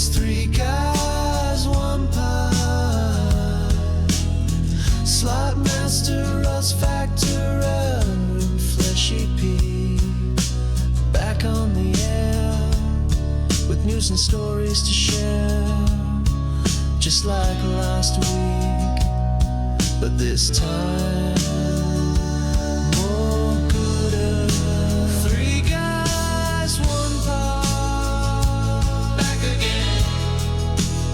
It's three guys, one pie. Slot master, Russ Factor, and Fleshy P. Back on the air with news and stories to share. Just like last week, but this time more gooder. Three guys, one pod. Back again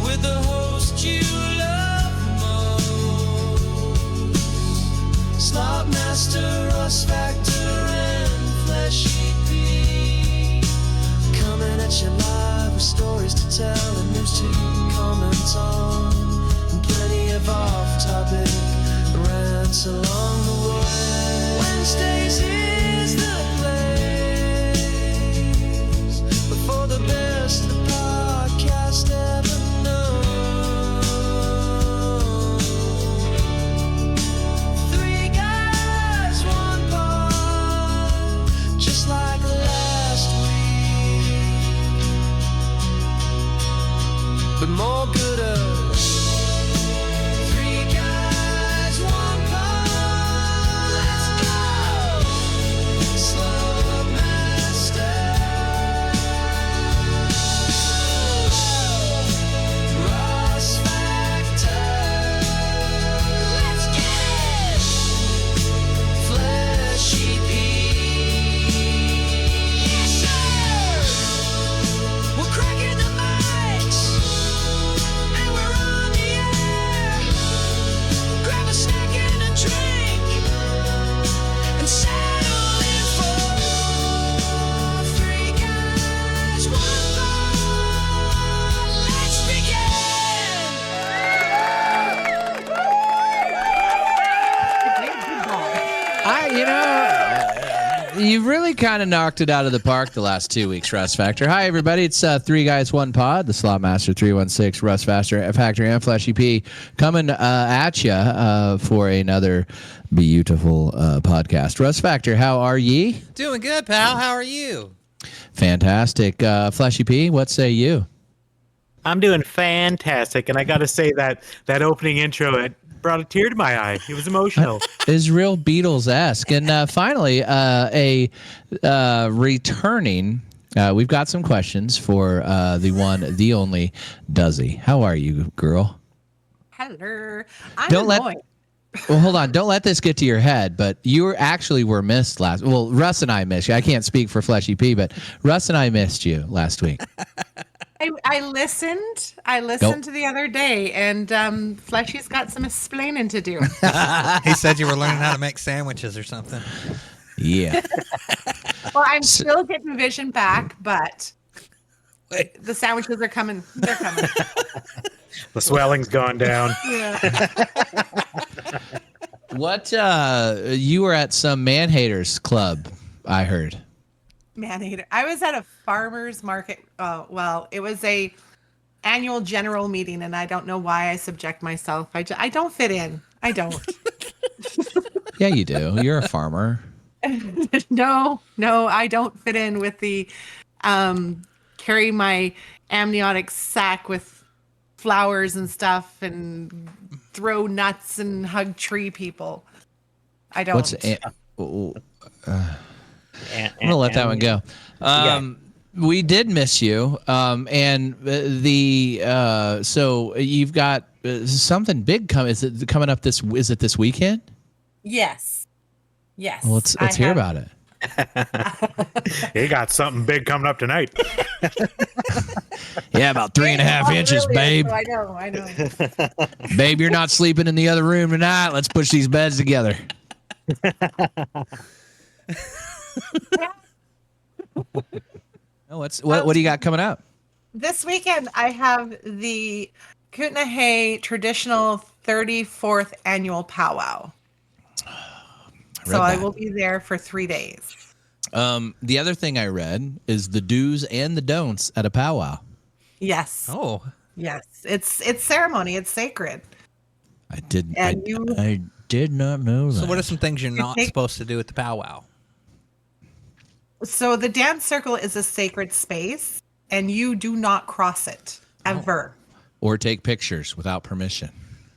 with the host you love most. Slot master, Russ Factor, and Fleshy P. Coming at you live with stories to tell and news to comment on, and plenty of off-topic rants along the way. Wednesdays is the place for the best the podcast ever known. Three guys, one pod, just like last week, but more gooder. Three guys, one pod. Let's go. Slow master. Russ Factor. Let's get it. Fleshy P. Yes, sir. We're cracking the mics. And we're on the air. Grab a snack and a drink and settle in for three guys, one pod. Let's begin. You really kind of knocked it out of the park the last 2 weeks, Russ Factor. Hi, everybody. It's Three Guys, One Pod, the Slot Master 316, Russ Factor, and Fleshy P coming at you for another beautiful podcast. Russ Factor, how are ye? Doing good, pal. How are you? Fantastic. Fleshy P, what say you? I'm doing fantastic, and I got to say that opening intro, it brought a tear to my eye. It was emotional. Is real Beatles-esque. And finally, a returning, we've got some questions for the one, the only Duzzy. How are you, girl? Hello. I'm Don't let- annoyed. Well, hold on. Don't let this get to your head, but you were missed last. Well, Russ and I missed you. I can't speak for Fleshy P, but Russ and I missed you last week. I listened. I listened to the other day, and Fleshy's got some explaining to do. He said you were learning how to make sandwiches or something. Yeah. Well, I'm still getting vision back, but the sandwiches are coming. They're coming. The swelling's gone down. Yeah. What? You were at some man haters club, I heard. Man hater. I was at a farmer's market. Well, it was a annual general meeting, and I don't know why I subject myself. I don't fit in. I don't. Yeah, you do. You're a farmer. No, I don't fit in with the carry my amniotic sack with flowers and stuff and throw nuts and hug tree people. I don't. I'm gonna let that one go. We did miss you, and so you've got something big coming. Is it coming up this? Is it this weekend? Yes. Well, let's hear about it. He got something big coming up tonight. Yeah, about 3.5 inches, babe. I know. Babe, you're not sleeping in the other room tonight. Let's push these beds together. What do you got coming up? This weekend, I have the Kootenai traditional 34th annual Pow Wow. So I will be there for 3 days. The other thing I read is the do's and the don'ts at a powwow. Yes. Oh. Yes. It's ceremony. It's sacred. I did not know that. So what are some things you're not supposed to do at the powwow? So the dance circle is a sacred space, and you do not cross it ever. Or take pictures without permission.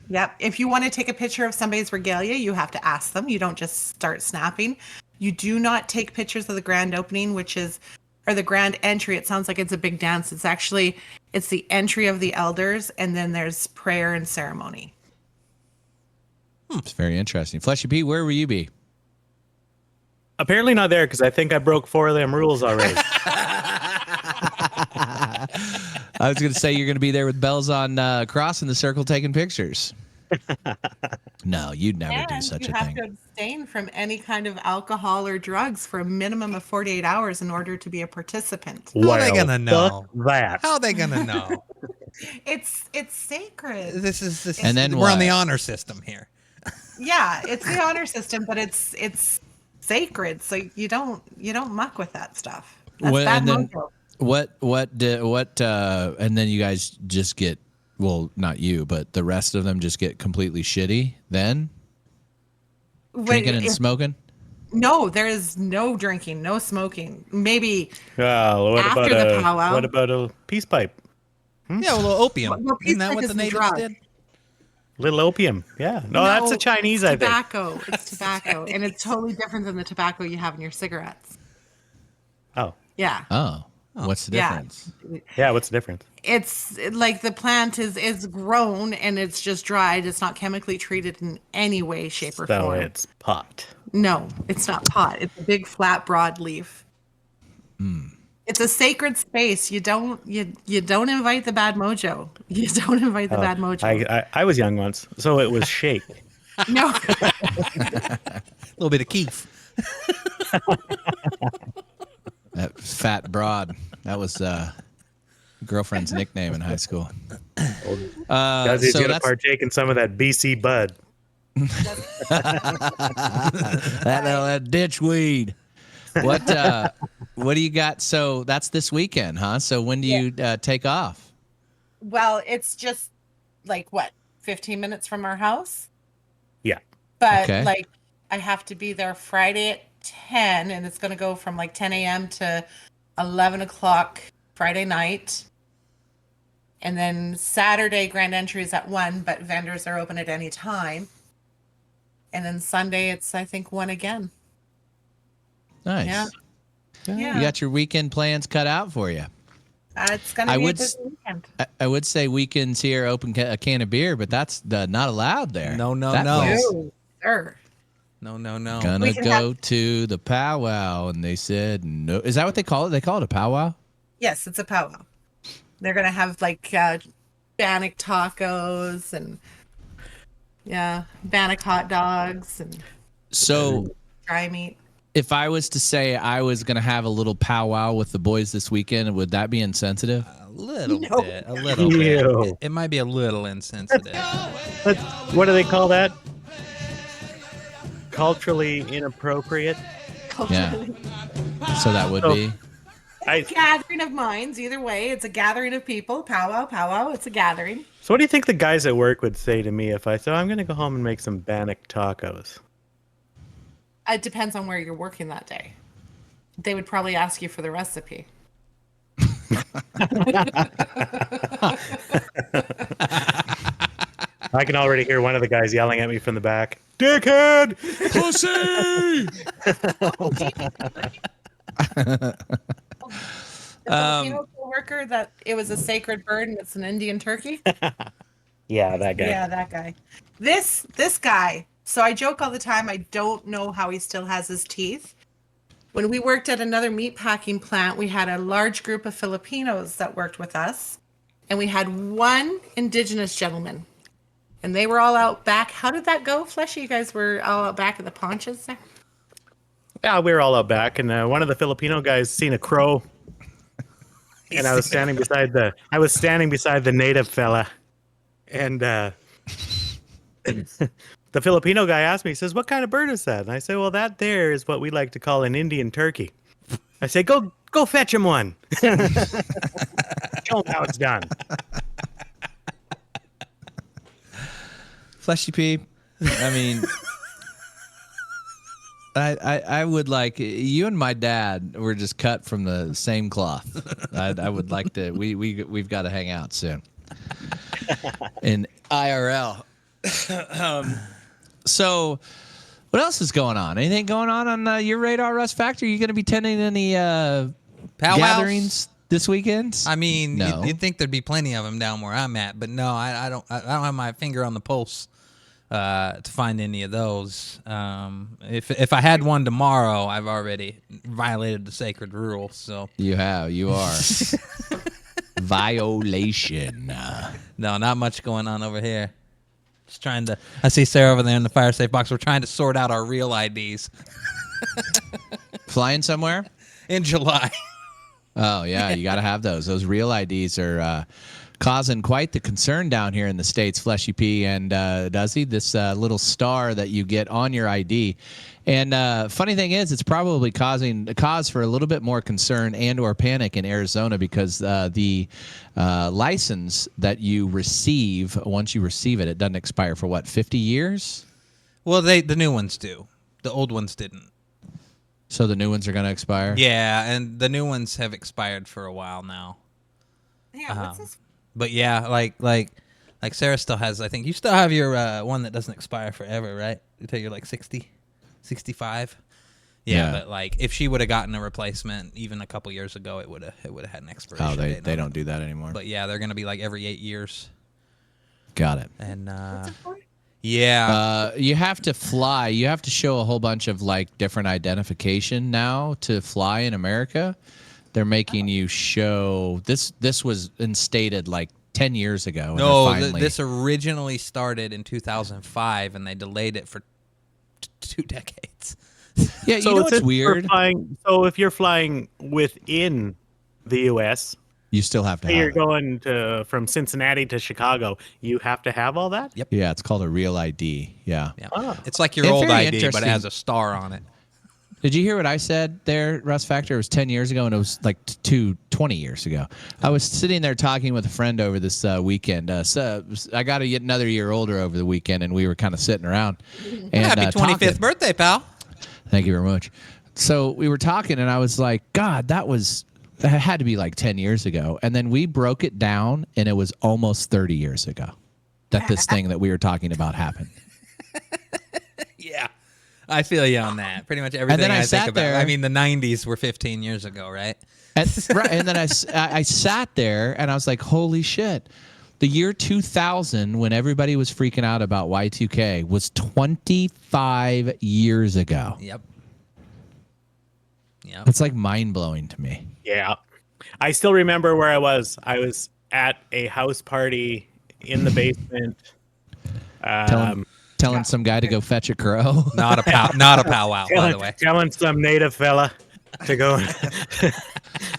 Yep. If you want to take a picture of somebody's regalia, you have to ask them. You don't just start snapping. You do not take pictures of the grand opening, or the grand entry. It sounds like it's a big dance. It's the entry of the elders, and then there's prayer and ceremony. It's very interesting. Fleshy P, where will you be? Apparently not there because I think I broke 4 of them rules already. I was going to say you're going to be there with bells on cross in the circle taking pictures. No, you'd never do such a you have thing. to abstain from any kind of alcohol or drugs for a minimum of 48 hours in order to be a participant. How are they gonna know? Fuck that. How are they gonna know? It's sacred. This is And then we're on the what? honor system here. Yeah, it's the honor system, but it's sacred, so you don't muck with that stuff. That's Well, bad and then- mojo. And then you guys just get, well, not you, but the rest of them just get completely shitty then? Drinking and smoking? No, there is no drinking, no smoking. Maybe Well, what After about the powwow. what about a peace pipe? Yeah, a little opium. Well, Isn't that peace what the is a natives drug. did? Little opium. Yeah. No, that's the Chinese, I think. tobacco. It's tobacco, and it's totally different than the tobacco you have in your cigarettes. Oh. Yeah. Oh, what's the Yeah. difference? Yeah, what's the difference? It's like the plant is grown and it's just dried. It's not chemically treated in any way, shape, or So form. it's pot. No, it's not pot. It's a big flat broadleaf. It's a sacred space. You don't invite the bad mojo. You don't invite the bad mojo. I was young once, so it was shake. No. A little bit of keef. That fat broad. That was girlfriend's nickname in high school. Guys, he's So gonna that's partake in some of that BC bud. that ditch weed. What do you got? So that's this weekend, huh? So when do you take off? Well, it's just like 15 minutes from our house? Yeah. But Okay. like I have to be there Friday at 10, and it's going to go from like 10 a.m. to 11 o'clock Friday night. And then Saturday grand entry is at 1, but vendors are open at any time. And then Sunday it's I think 1 again. Nice. Yeah. Yeah. You got your weekend plans cut out for you. It's going I to be a would busy weekend. I would say weekends here open a can of beer, but that's not allowed there. No, no, That no. place. No, sir. No, no, no. Gonna We can go to the powwow, and they said no. Is that what they call it? They call it a powwow? Yes, it's a powwow. They're going to have like Bannock tacos and Bannock hot dogs and So dry meat. if I was to say I was gonna have a little powwow with the boys this weekend, would that be insensitive? A little No. bit. A little Ew. bit. It might be a little insensitive. What do they call that? Culturally inappropriate. Yeah. So that would So- be. Gathering of minds, either way. It's a gathering of people. Powwow, powwow. It's a gathering. So what do you think the guys at work would say to me if I said I'm going to go home and make some Bannock tacos? It depends on where you're working that day. They would probably ask you for the recipe. I can already hear one of the guys yelling at me from the back. Dickhead! Pussy! The Filipino worker that it was a sacred bird and it's an Indian turkey. Yeah, that guy. Yeah, that guy. This guy. So I joke all the time. I don't know how he still has his teeth. When we worked at another meat packing plant, we had a large group of Filipinos that worked with us, and we had one indigenous gentleman, and they were all out back. How did that go, Fleshy? You guys were all out back at the paunches there? Yeah, we were all out back, and one of the Filipino guys seen a crow, and I was standing beside the native fella, and the Filipino guy asked me, he says, "What kind of bird is that?" And I say, "Well, that there is what we like to call an Indian turkey." I say, "Go fetch him one." Show him how it's done. Fleshy P. I mean, I would like you and my dad were just cut from the same cloth. I would like to. We've got to hang out soon. In IRL. So, what else is going on? Anything going on your radar, Russ Factor? Are you going to be attending any Pow gatherings this weekend? I mean, No. you'd think there'd be plenty of them down where I'm at, but no, I don't have my finger on the pulse to find any of those. If I had one tomorrow, I've already violated the sacred rule. So You are. Violation. no, not much going on over here. Just trying to. I see Sarah over there in the fire safe box. We're trying to sort out our real IDs Flying somewhere? in July. Oh, yeah, you got to have those. Those real IDs are causing quite the concern down here in the States, Fleshy P and Duzzy, this little star that you get on your ID. And funny thing is, it's probably causing a cause for a little bit more concern and or panic in Arizona because the license that you receive, once you receive it, it doesn't expire for, 50 years? Well, the new ones do. The old ones didn't. So the new ones are going to expire? Yeah, and the new ones have expired for a while now. Yeah, what's this? But yeah, like Sarah still has. I think you still have your one that doesn't expire forever, right? Until you're like 60, 65. Yeah, but like if she would have gotten a replacement even a couple years ago, it would have had an expiration. Oh, date they on don't it. do that anymore. But yeah, they're gonna be like every 8 years. Got it. And What's it for? yeah, You have to fly. You have to show a whole bunch of like different identification now to fly in America. They're making you show this. This was instated like 10 years ago. And no, they're finally, this originally started in 2005, and they delayed it for 2 decades. yeah. You So know what's since we're weird? so if you're flying within the U.S., You still have to say have you're it. going from Cincinnati to Chicago, you have to have all that? Yep. Yeah, it's called a real ID. Yeah. Yeah, Oh. it's like your It's old very ID, but it interesting. has a star on it. Did you hear what I said there, Russ Factor? It was 10 years ago, and it was like 20 years ago. I was sitting there talking with a friend over this weekend. So I got to get another year older over the weekend, and we were kind of sitting around. And, Happy 25th talking. birthday, pal. Thank you very much. So we were talking, and I was like, God, that had to be like 10 years ago. And then we broke it down, and it was almost 30 years ago that this thing that we were talking about happened. Yeah. I feel you on that. Pretty much everything then I think sat about. there- I mean, the 90s were 15 years ago, right? And, right, and then I sat there, and I was like, holy shit. The year 2000, when everybody was freaking out about Y2K, was 25 years ago. Yep. Yep. It's like mind-blowing to me. Yeah. I still remember where I was. I was at a house party in the basement. Telling some guy to go fetch a crow. Not a powwow, by the way. Telling some native fella to go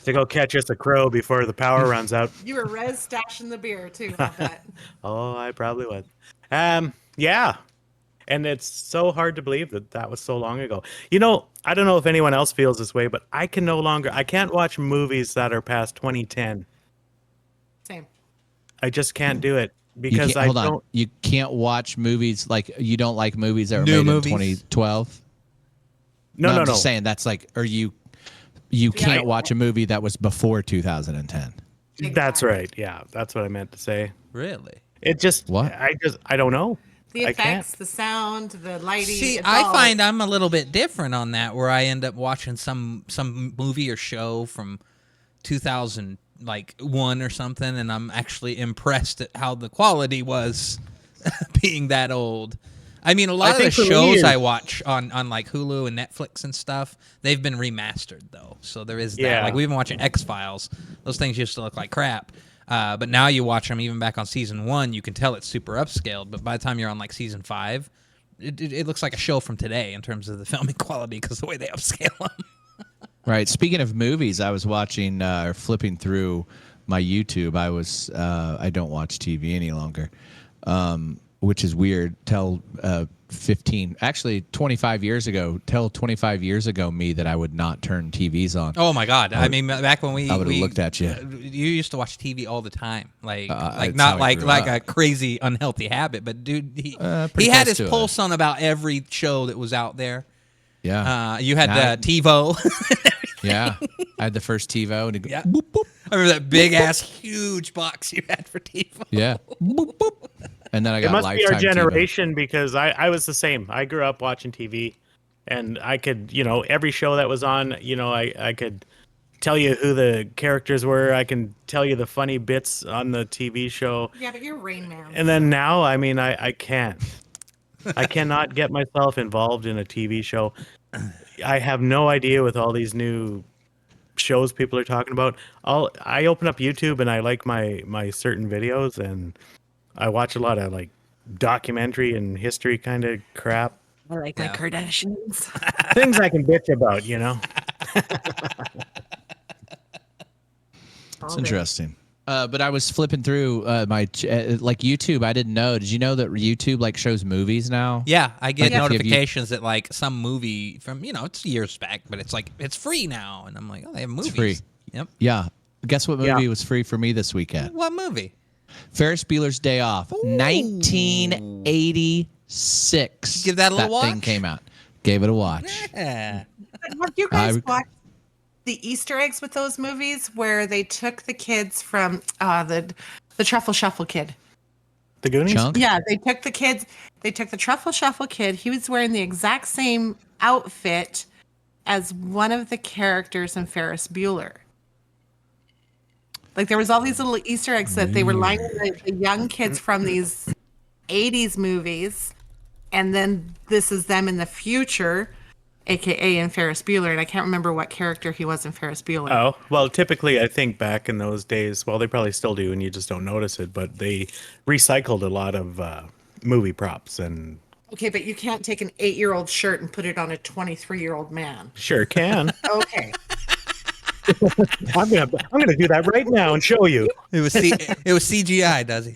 to go catch us a crow before the power runs out. You were res stashing the beer too. I bet. Oh, I probably was. Yeah. And it's so hard to believe that was so long ago. You know, I don't know if anyone else feels this way, but I can't watch movies that are past 2010. Same. I just can't do it You because can't, I hold on. don't. You can't watch movies like you don't like movies that were New made movies? in 2012. No, I'm no. just saying that's like, or you can't watch a movie that was before 2010. That's right. Yeah, that's what I meant to say. Really? It just. What? I don't know. The I can't. effects, the sound, the lighting. See, it's I all- find I'm a little bit different on that, where I end up watching some movie or show from 2001 or something, and I'm actually impressed at how the quality was being that old. I mean, a lot of the think for me shows is- I watch on like Hulu and Netflix and stuff, they've been remastered though. So there is that. Yeah. Like we've been watching X-Files. Those things used to look like crap. But now you watch them even back on season 1, you can tell it's super upscaled. But by the time you're on like season 5, it looks like a show from today in terms of the filming quality because the way they upscale them. Right. Speaking of movies, I was watching or flipping through my YouTube. I don't watch TV any longer, which is weird. Tell 25 years ago me that I would not turn TVs on. Oh my God! I mean, back when I would have looked at you. You used to watch TV all the time, like it's not how I like grew like up. a crazy unhealthy habit, but dude, he Pretty had close his to it. pulse on about every show that was out there. Yeah. You had Now- TiVo. Yeah. I had the first TiVo. And it go, Yeah. boop, boop. I remember that big ass huge box you had for TiVo. Yeah. Boop, boop. And then I It got must be our Lifetime TiVo. generation because I was the same. I grew up watching TV, and I could, every show that was on, I could tell you who the characters were. I can tell you the funny bits on the TV show. Yeah, but you're Rain Man. And then now, I mean, I can't. I cannot get myself involved in a TV show. I have no idea with all these new shows people are talking about. I open up YouTube and I like my certain videos, and I watch a lot of like documentary and history kind of crap. I like my Kardashians. Things I can bitch about, It's interesting. But I was flipping through my like YouTube. I didn't know. Did you know that YouTube like shows movies now? Yeah, I get Like, if you- notifications that like some movie from it's years back, but it's like it's free now, and I'm like, oh, they have movies. free. Yep. Yeah. Guess what movie Yeah. was free for me this weekend? What movie? Ferris Bueller's Day Off, 1986. Give that a little thing watch? came out. Gave it a watch. Yeah. Have you guys I- watched the Easter eggs with those movies where they took the kids from the Truffle Shuffle kid? The Goonies? Chunk? Yeah, they took the kids. They took the Truffle Shuffle kid. He was wearing the exact same outfit as one of the characters in Ferris Bueller. Like there was all these little Easter eggs that they were lining the young kids from these 80s movies, and then this is them in the future, aka in Ferris Bueller, and I can't remember what character he was in Ferris Bueller. Oh, well, typically I think back in those days, well, they probably still do and you just don't notice it, but they recycled a lot of movie props and Okay, but you can't take an 8-year-old shirt and put it on a 23-year-old man. sure can. Okay. I'm gonna do that right now and show you. It was CGI, does he?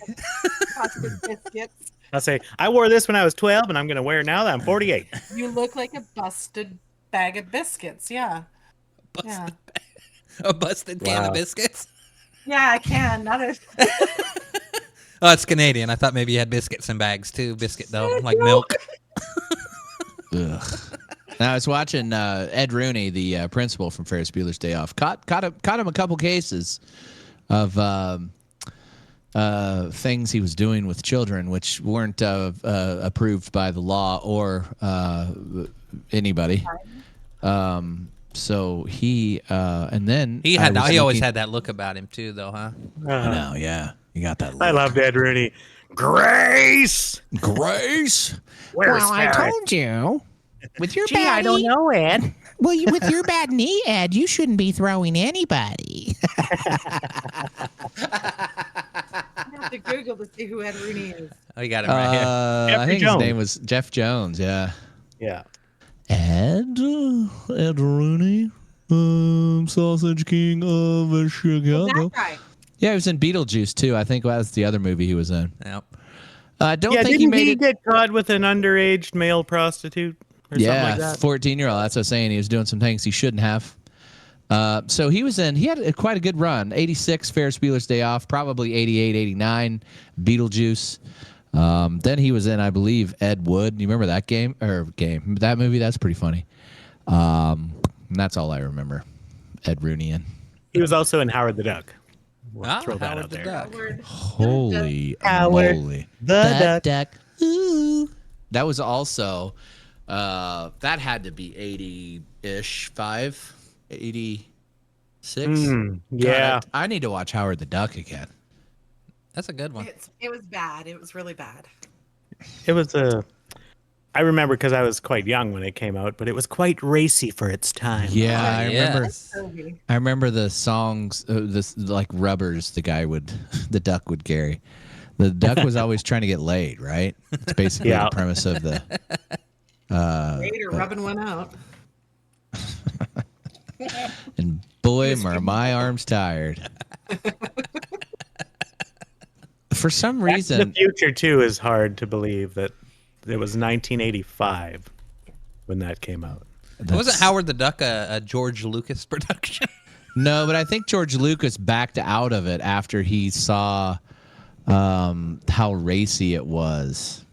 Busted biscuits. I'll say, I wore this when I was 12 and I'm gonna wear it now that I'm 48. You look like a busted bag of biscuits. Yeah. Yeah. A busted can Wow. of biscuits. Yeah, I can. Not a. Oh, it's Canadian. I thought maybe you had biscuits in bags too. Biscuit dough, like milk. Ugh. Now I was watching Ed Rooney, the principal from Ferris Bueller's Day Off. Caught him a couple cases of things he was doing with children, which weren't approved by the law or anybody. So he and then He I was always looking- had that look about him too, though, huh? I know, yeah, you got that. I Look. loved Ed Rooney. Grace! Grace. Where's I Ferris? told you. With your Gee, I don't know, Ed. Well, with your bad knee, Ed, you shouldn't be throwing anybody. I have to Google to see who Ed Rooney is. Oh, you got him right here. I Jeffrey think Jones. his name was Jeff Jones. Yeah. Yeah. Ed Rooney, Sausage King of Chicago. That guy. Yeah, he was in Beetlejuice too. I think that's the other movie he was in. Yep. I don't Yeah, think didn't he made it. get caught with an underage male prostitute or Yeah, something like that? 14-year-old. That's what I was saying. He was doing some things he shouldn't have. So he was in. He had quite a good run. 86 Ferris Bueller's Day Off, probably 88, 89 Beetlejuice. Then he was in, I believe, Ed Wood. You remember that that movie? That's pretty funny. And that's all I remember. Ed Rooney in. He was also in Howard the Duck. Ah, throw that Howard out the there. Duck. Holy Howard moly! the Duck. Ooh. That was also. That had to be 80-ish, 86. Yeah. God, I need to watch Howard the Duck again. That's a good one. It was bad. It was really bad. It was I remember because I was quite young when it came out, but it was quite racy for its time. Yeah, I remember. Yes. Toby. I remember the songs, this like rubbers the the duck would carry. The duck was always trying to get laid, right? It's basically Yeah. the premise of the. Later, rubbing one out. And boy, are my arms tired. For some Back to reason, the Future too is hard to believe that it was 1985 when that came out. Wasn't that's- Howard the Duck a George Lucas production? No, but I think George Lucas backed out of it after he saw how racy it was.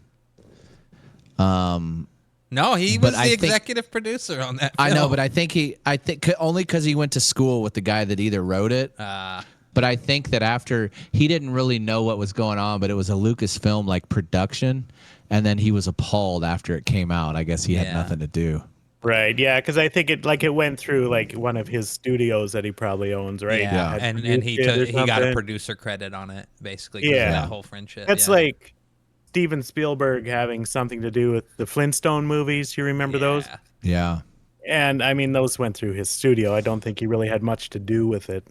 No, he But was I the think- executive producer on that. I know, film. but I think only because he went to school with the guy that either wrote it. But I think that after he didn't really know what was going on, but it was a Lucasfilm like production, and then he was appalled after it came out. I guess he had Yeah. nothing to do. Right, yeah, because I think it went through like one of his studios that he probably owns, right? Yeah, Yeah. Had and he produced it or he got a something. producer credit on it, basically. 'Cause of Yeah. that whole friendship. That's yeah. like Steven Spielberg having something to do with the Flintstone movies. You remember those? Yeah. Yeah. And I mean, those went through his studio. I don't think he really had much to do with it.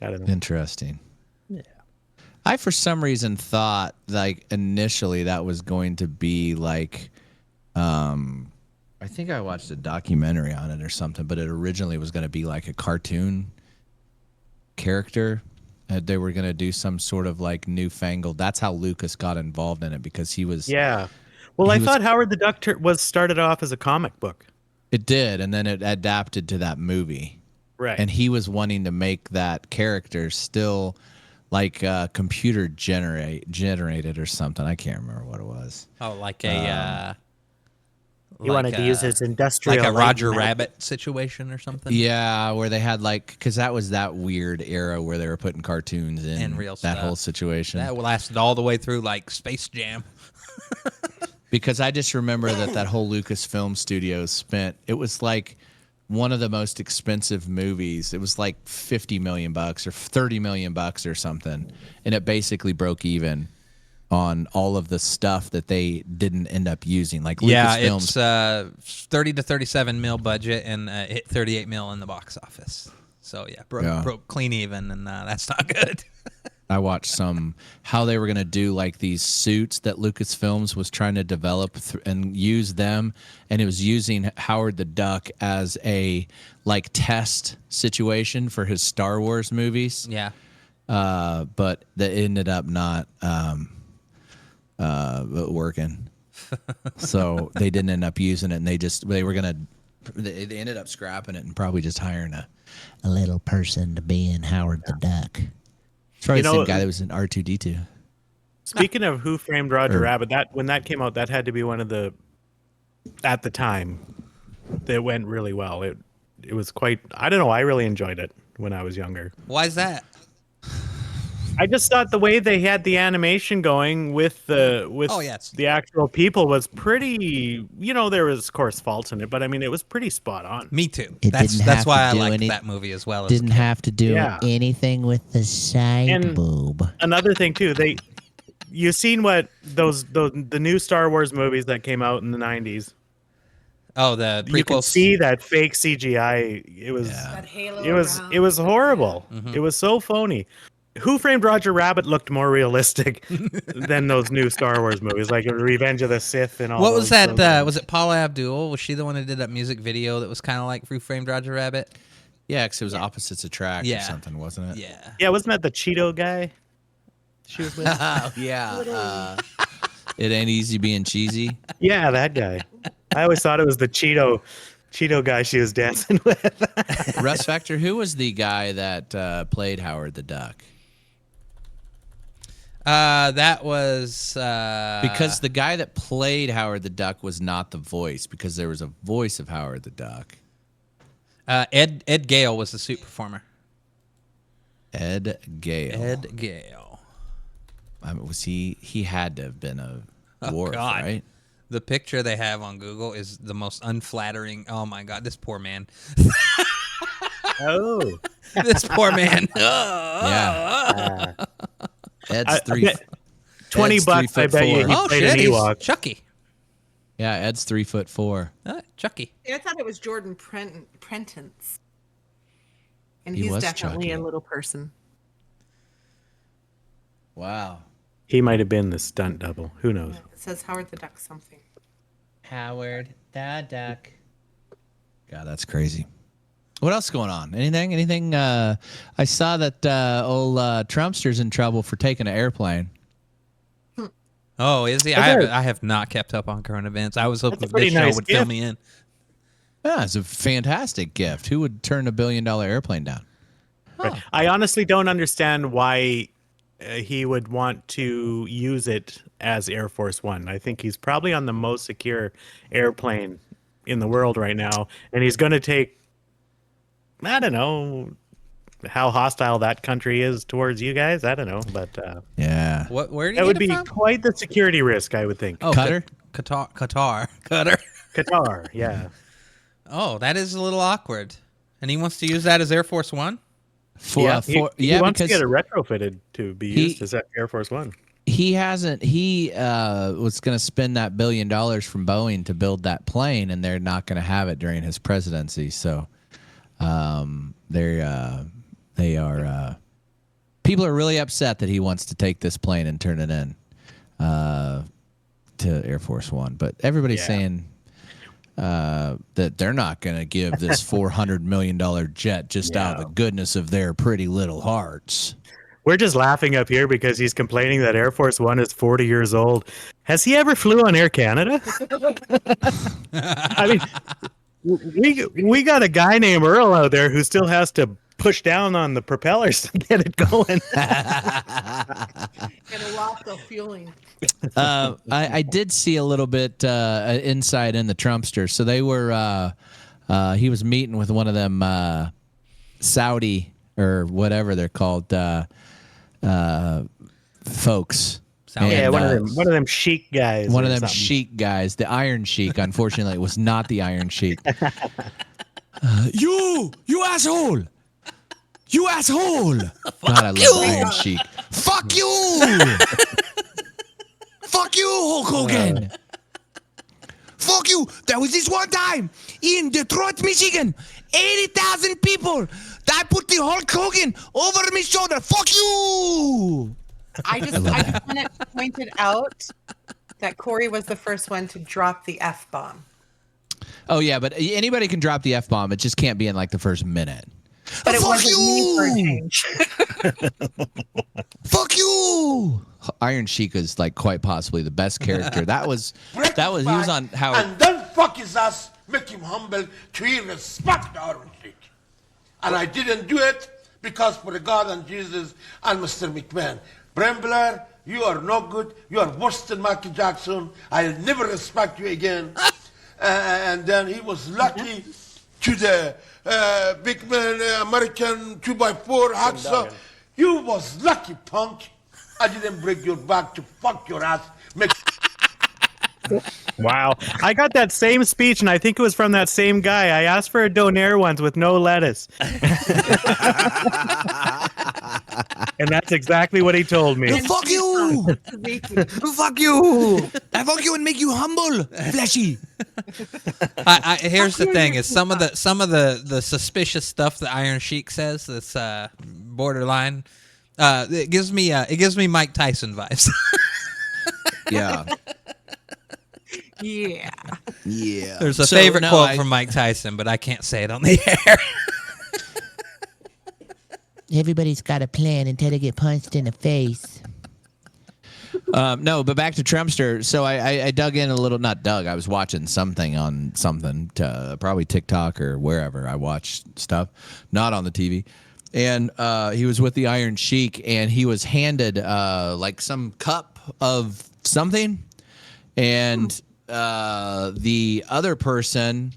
I don't know. Interesting. Yeah. I for some reason thought like initially that was going to be like I think I watched a documentary on it or something, but it originally was going to be like a cartoon character. They were going to do some sort of like newfangled. That's how Lucas got involved in it because he was. Yeah. Well, He I was- thought Howard the Duck was started off as a comic book. It did, and then it adapted to that movie. Right. And he was wanting to make that character still like computer generated or something. I can't remember what it was. Oh, like a. he wanted to use his industrial like a light Roger magic. Rabbit situation or something. Yeah, where they had like because that was that weird era where they were putting cartoons in And real that stuff. whole situation. That lasted all the way through like Space Jam. Because I just remember that whole Lucasfilm Studios spent. It was like one of the most expensive movies. It was like $50 million or $30 million or something, and it basically broke even on all of the stuff that they didn't end up using. Like Yeah, Lucasfilms. it's 30 to 37 mil budget and hit 38 mil in the box office. So yeah, broke clean even, and that's not good. I watched how they were going to do like these suits that Lucasfilms was trying to develop and use them, and it was using Howard the Duck as a like test situation for his Star Wars movies. Yeah. But that ended up not working. So they didn't end up using it, and they ended up scrapping it and probably just hiring a little person to be in Howard the Duck. It's probably the same guy that was in R2D2. Speaking of Who Framed Roger Rabbit, when that came out, that had to be one of the, at the time, that went really well. It was quite. I don't know. I really enjoyed it when I was younger. Why is that? I just thought the way they had the animation going with the actual people was pretty. You know, there was of course faults in it, but I mean, it was pretty spot on. Me too. It That's didn't have why to I do liked any- that movie as well. As a Didn't kid. have to do Yeah. anything with the side And- boob. Another thing too, you seen what the new Star Wars movies that came out in the 90s. Oh, the prequels. You can see that fake CGI. It was That halo it was horrible. It was so phony. Who Framed Roger Rabbit looked more realistic than those new Star Wars movies, like Revenge of the Sith and all. What was those that? Was it Paula Abdul? Was she the one who did that music video that was kind of like Who Framed Roger Rabbit? Yeah, because it was Opposites Attract Yeah. or something, wasn't it? Yeah. Yeah, wasn't that the Cheeto guy? She was with. Yeah. It ain't easy being cheesy. Yeah, that guy. I always thought it was the Cheeto guy she was dancing with. Russ Factor, who was the guy that played Howard the Duck? That was Because the guy that played Howard the Duck was not the voice, because there was a voice of Howard the Duck. Ed Gale was the suit performer. Ed Gale. Ed Gale. Was he had to have been a dwarf, God. right? The picture they have on Google is the most unflattering. Oh my God, this poor man. Oh. This poor man. Yeah. Ed's I three. bet $20 Ed's I bet 3'4". you he Oh played shit, an he's Ewok. Chucky. Yeah, Ed's 3'4". Chucky. I thought it was Jordan Prentice. And He he's was definitely Chucky. a little person. Wow. He might have been the stunt double. Who knows? It says Howard the Duck something. Howard the Duck. God, that's crazy. What else going on? Anything? I saw that old Trumpster's in trouble for taking an airplane. Oh, is he? I have not kept up on current events. I was hoping That's a pretty this show nice would fill gift. me in. Yeah, it's a fantastic gift. Who would turn $1 billion airplane down? I honestly don't understand why he would want to use it as Air Force One. I think he's probably on the most secure airplane in the world right now, and he's going to take, I don't know how hostile that country is towards you guys. I don't know, but Yeah. Where did that you would get it be from? quite the security risk, I would think. Oh, Qatar? Qatar. Qatar. Qatar, yeah. Oh, that is a little awkward. And he wants to use that as Air Force One? He wants to because get it retrofitted to be used as Air Force One. he hasn't. He was going to spend that $1 billion from Boeing to build that plane, and they're not going to have it during his presidency. So, they are. People are really upset that he wants to take this plane and turn it in to Air Force One. But everybody's saying that they're not going to give this $400 million jet just out of the goodness of their pretty little hearts. We're just laughing up here because he's complaining that Air Force One is 40 years old. Has he ever flew on Air Canada? I mean, we got a guy named Earl out there who still has to push down on the propellers to get it going. And a lot of fueling. I did see a little bit inside in the Trumpster. So they were, he was meeting with one of them Saudi or whatever they're called folks. Yeah, one of them chic guys. One of or them something. chic guys, the Iron Sheik. Unfortunately, it was not the Iron Sheik. You asshole! You asshole! God, I love the Iron Sheik. Fuck you! Fuck you, Hulk Hogan! Fuck you! There was this one time in Detroit, Michigan, 80,000 people. I put the Hulk Hogan over my shoulder. Fuck you! I just want to point it out that Corey was the first one to drop the F-bomb. Oh yeah, but anybody can drop the F-bomb. It just can't be in like the first minute. But it Fuck wasn't me for a you! change. Fuck you! Iron Sheik is like quite possibly the best character. He was on Howard. And then fuck his ass, make him humble to respect Iron Sheik. And I didn't do it because for the God and Jesus and Mr. McMahon. Brembler, you are no good. You are worse than Michael Jackson. I'll never respect you again. And then he was lucky to the big man American 2x4 hacksaw. You was lucky, punk. I didn't break your back to fuck your ass. Wow. I got that same speech, and I think it was from that same guy. I asked for a donaire once with no lettuce. And that's exactly what he told me. Fuck you! Fuck you! I fuck you and make you humble, Fleshy. Here's the thing: is some of the suspicious stuff that Iron Sheik says that's borderline. It gives me Mike Tyson vibes. Yeah. Yeah. Yeah. There's a favorite quote from Mike Tyson, but I can't say it on the air. Everybody's got a plan until they get punched in the face. No, but back to Trumpster. So I dug in a little, not dug. I was watching something on something, probably TikTok or wherever I watch stuff, not on the TV. And he was with the Iron Sheik, and he was handed like some cup of something, and the other person,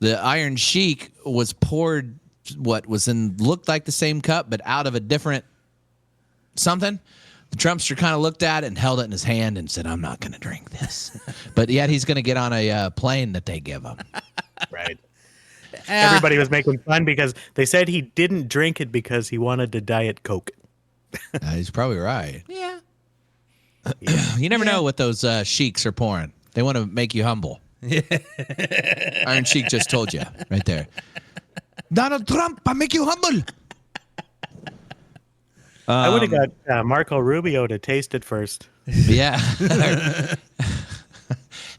the Iron Sheik, was poured what was in looked like the same cup, but out of a different something. The Trumpster kind of looked at it and held it in his hand and said, "I'm not going to drink this." But yet he's going to get on a plane that they give him. Right. Everybody was making fun because they said he didn't drink it because he wanted to Diet Coke. He's probably right. Yeah. You never know what those sheiks are pouring. They want to make you humble. Iron Sheik just told you right there. Donald Trump, I make you humble. I would have got Marco Rubio to taste it first. Yeah.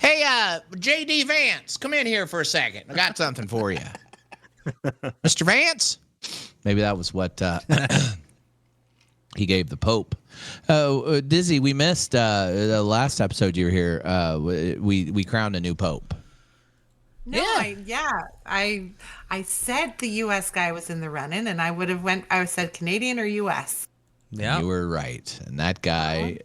Hey, J.D. Vance, come in here for a second. I got something for you. Mr. Vance? Maybe that was what he gave the Pope. Dizzy, we missed the last episode you were here. We crowned a new Pope. No, I said the U.S. guy was in the running, and I would have I said Canadian or U.S. Yeah. You were right. And that guy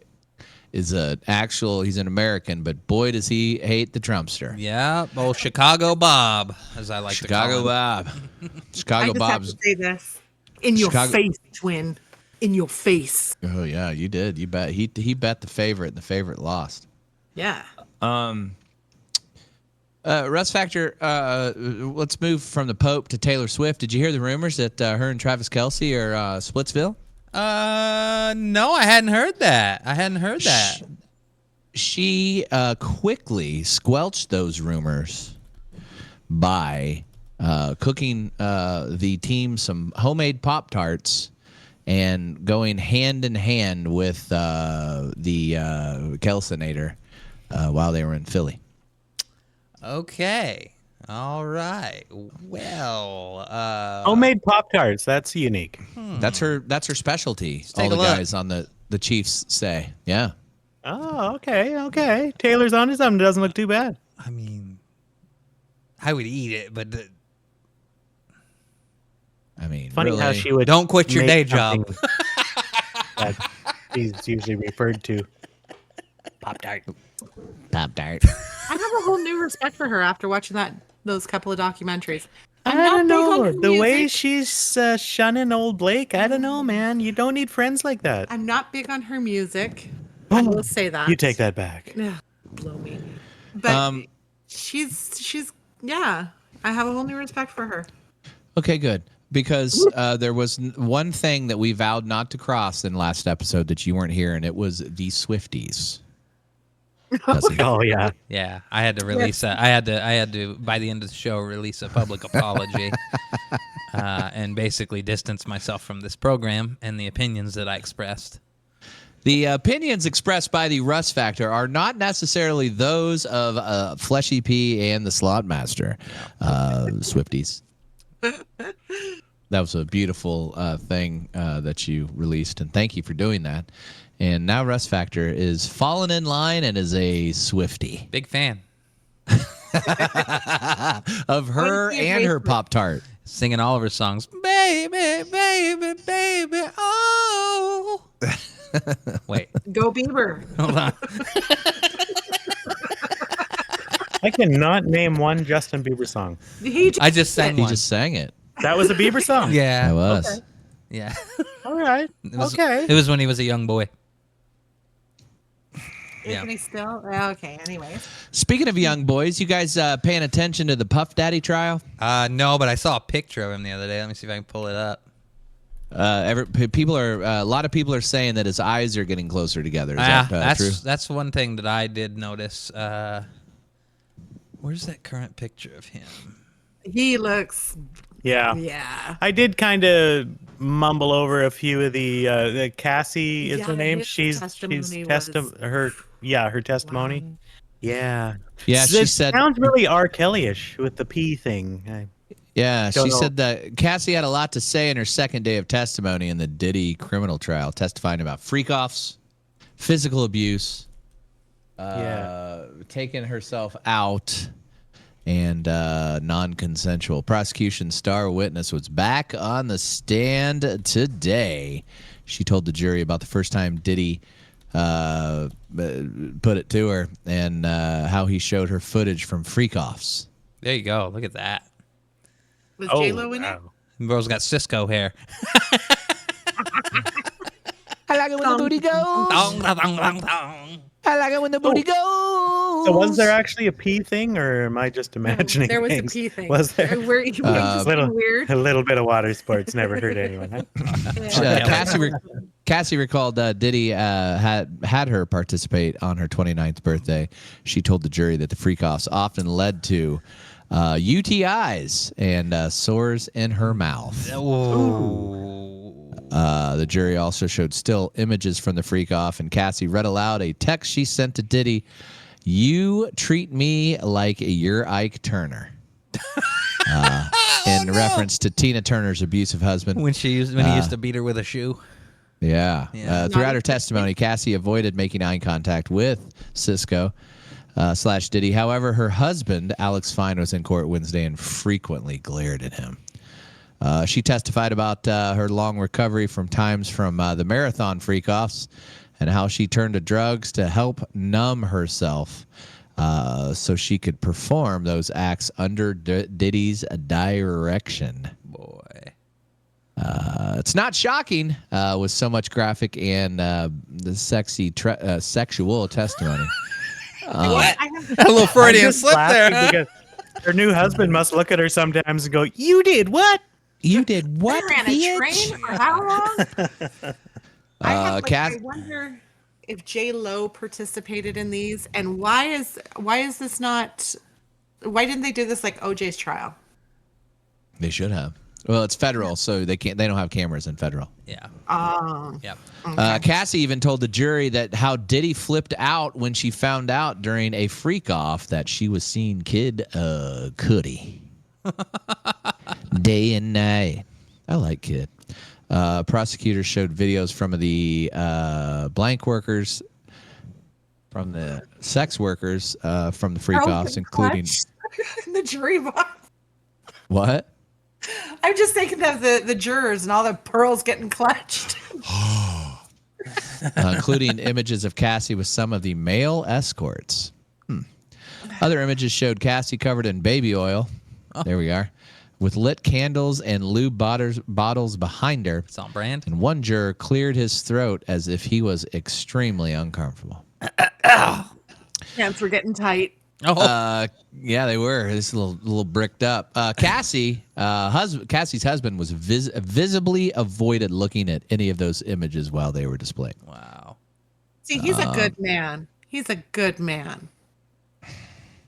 is he's an American, but boy does he hate the Trumpster. Yeah, old Chicago Bob, as I like Chicago to call him. Bob. I Chicago just Bob's. have to say this. In your Chicago- face, twin. In your face. Oh yeah, you did. You bet. He bet the favorite, and the favorite lost. Yeah. Russ Factor. Let's move from the Pope to Taylor Swift. Did you hear the rumors that her and Travis Kelce are Splitsville? No, I hadn't heard that. She quickly squelched those rumors by cooking the team some homemade Pop-Tarts and going hand in hand with the Kelsonator while they were in Philly. Okay. All right. Well, Homemade Pop-Tarts. That's unique. That's her specialty. All take the a look. guys on the Chiefs say. Yeah. Oh, okay. Taylor's onto something. Doesn't look too bad. I mean, I would eat it, but I mean, Funny really, how she would. don't quit your day make job. something that he's usually referred to. Pop-Tart. Pop-Tart. I have a whole new respect for her after watching those couple of documentaries. I not don't big on know. her The way music. she's shunning old Blake, I don't know, man. You don't need friends like that. I'm not big on her music. I will say that. You take that back. Ugh, blow me. But she's yeah. I have a whole new respect for her. Okay, good. Because there was one thing that we vowed not to cross in last episode that you weren't here, and it was the Swifties. Oh yeah. Yeah, I had to release that. I had to by the end of the show release a public apology and basically distance myself from this program and the opinions that I expressed. The opinions expressed by the Russ Factor are not necessarily those of Fleshy P and the Slot Master, Swifties. That was a beautiful thing that you released, and thank you for doing that. And now Russ Factor is fallen in line and is a Swiftie Big fan. of her and her Pop-Tart. Singing all of her songs. Baby, baby, baby, oh. Wait, Go Bieber. hold on. I cannot name one Justin Bieber song. I just sang He one. just sang it. That was a Bieber song. Yeah. That was. Yeah. All right. It was when he was a young boy. Yeah. Isn't he still? Okay. Anyways. Speaking of young boys, you guys paying attention to the Puff Daddy trial? No, but I saw a picture of him the other day. Let me see if I can pull it up. A lot of people are saying that his eyes are getting closer together. Is that true? That's one thing that I did notice. Where's that current picture of him? He looks. Yeah. Yeah. I did kind of mumble over a few of the Cassie is Yeah, her name. his She's testimony was- her testimony. Yeah. Yeah, she It said. sounds really R. Kelly-ish with the P thing. Yeah, Don't she know. said that Cassie had a lot to say in her second day of testimony in the Diddy criminal trial, testifying about freak-offs, physical abuse, taking herself out, and non-consensual. Prosecution star witness was back on the stand today. She told the jury about the first time Diddy put it to her and how he showed her footage from freak-offs. There you go. Look at that. Was Oh, J-Lo in it? wow. Bro's got Cisco hair. I like it when the booty goes. Dong, dong, dong, dong, dong. I like it when the booty goes. So was there actually a P thing, or am I just imagining There was things? a P thing. Was there? Where you were just being weird. A little bit of water sports never hurt anyone. Huh? Cassie recalled Diddy had her participate on her 29th birthday. She told the jury that the freak-offs often led to UTIs and sores in her mouth. The jury also showed still images from the freak-off, and Cassie read aloud a text she sent to Diddy. "You treat me like you're Ike Turner." In reference to Tina Turner's abusive husband. When he used to beat her with a shoe. Yeah. Yeah. Throughout her testimony, Cassie avoided making eye contact with Cisco / Diddy. However, her husband, Alex Fine, was in court Wednesday and frequently glared at him. She testified about her long recovery from times from the marathon freak-offs and how she turned to drugs to help numb herself so she could perform those acts under Diddy's direction. Boy. It's not shocking with so much graphic and the sexy sexual testimony. What? A little Freudian I'm just slip there. laughing because her new husband must look at her sometimes and go, "You did what?" You did what, I ran a bitch? train for how long? I Cass- wonder if J Lo participated in these, and why is this not? Why didn't they do this like OJ's trial? They should have. Well, it's federal, so they can't. They don't have cameras in federal. Yeah. Yep. Cassie even told the jury that how Diddy flipped out when she found out during a freak off that she was seeing Kid Cudi day and night. I like Kid. Prosecutors showed videos from the blank workers, from the sex workers, from the freak offs, including in the jury box. what? I'm just thinking of the jurors and all the pearls getting clutched. Including images of Cassie with some of the male escorts. Other images showed Cassie covered in baby oil. There we are. With lit candles and lube bottles behind her. It's on brand. And one juror cleared his throat as if he was extremely uncomfortable. Hands were getting tight. Yeah, they were. It's a little bricked up. Cassie's husband was visibly avoided looking at any of those images while they were displayed. Wow. See, he's a good man. He's a good man.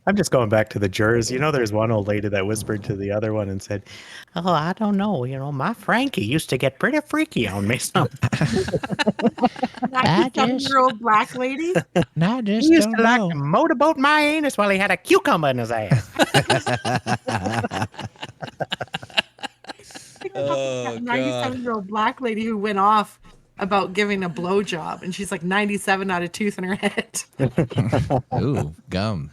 I'm just going back to the jurors. You know, there's one old lady that whispered to the other one and said, "Oh, I don't know. You know, my Frankie used to get pretty freaky on me." So 97-year-old black lady. I he just used don't to like know. to motorboat my anus while he had a cucumber in his ass. Oh, God. 97-year-old black lady who went off about giving a blowjob, and she's like 97, not a tooth in her head. Ooh, gummy.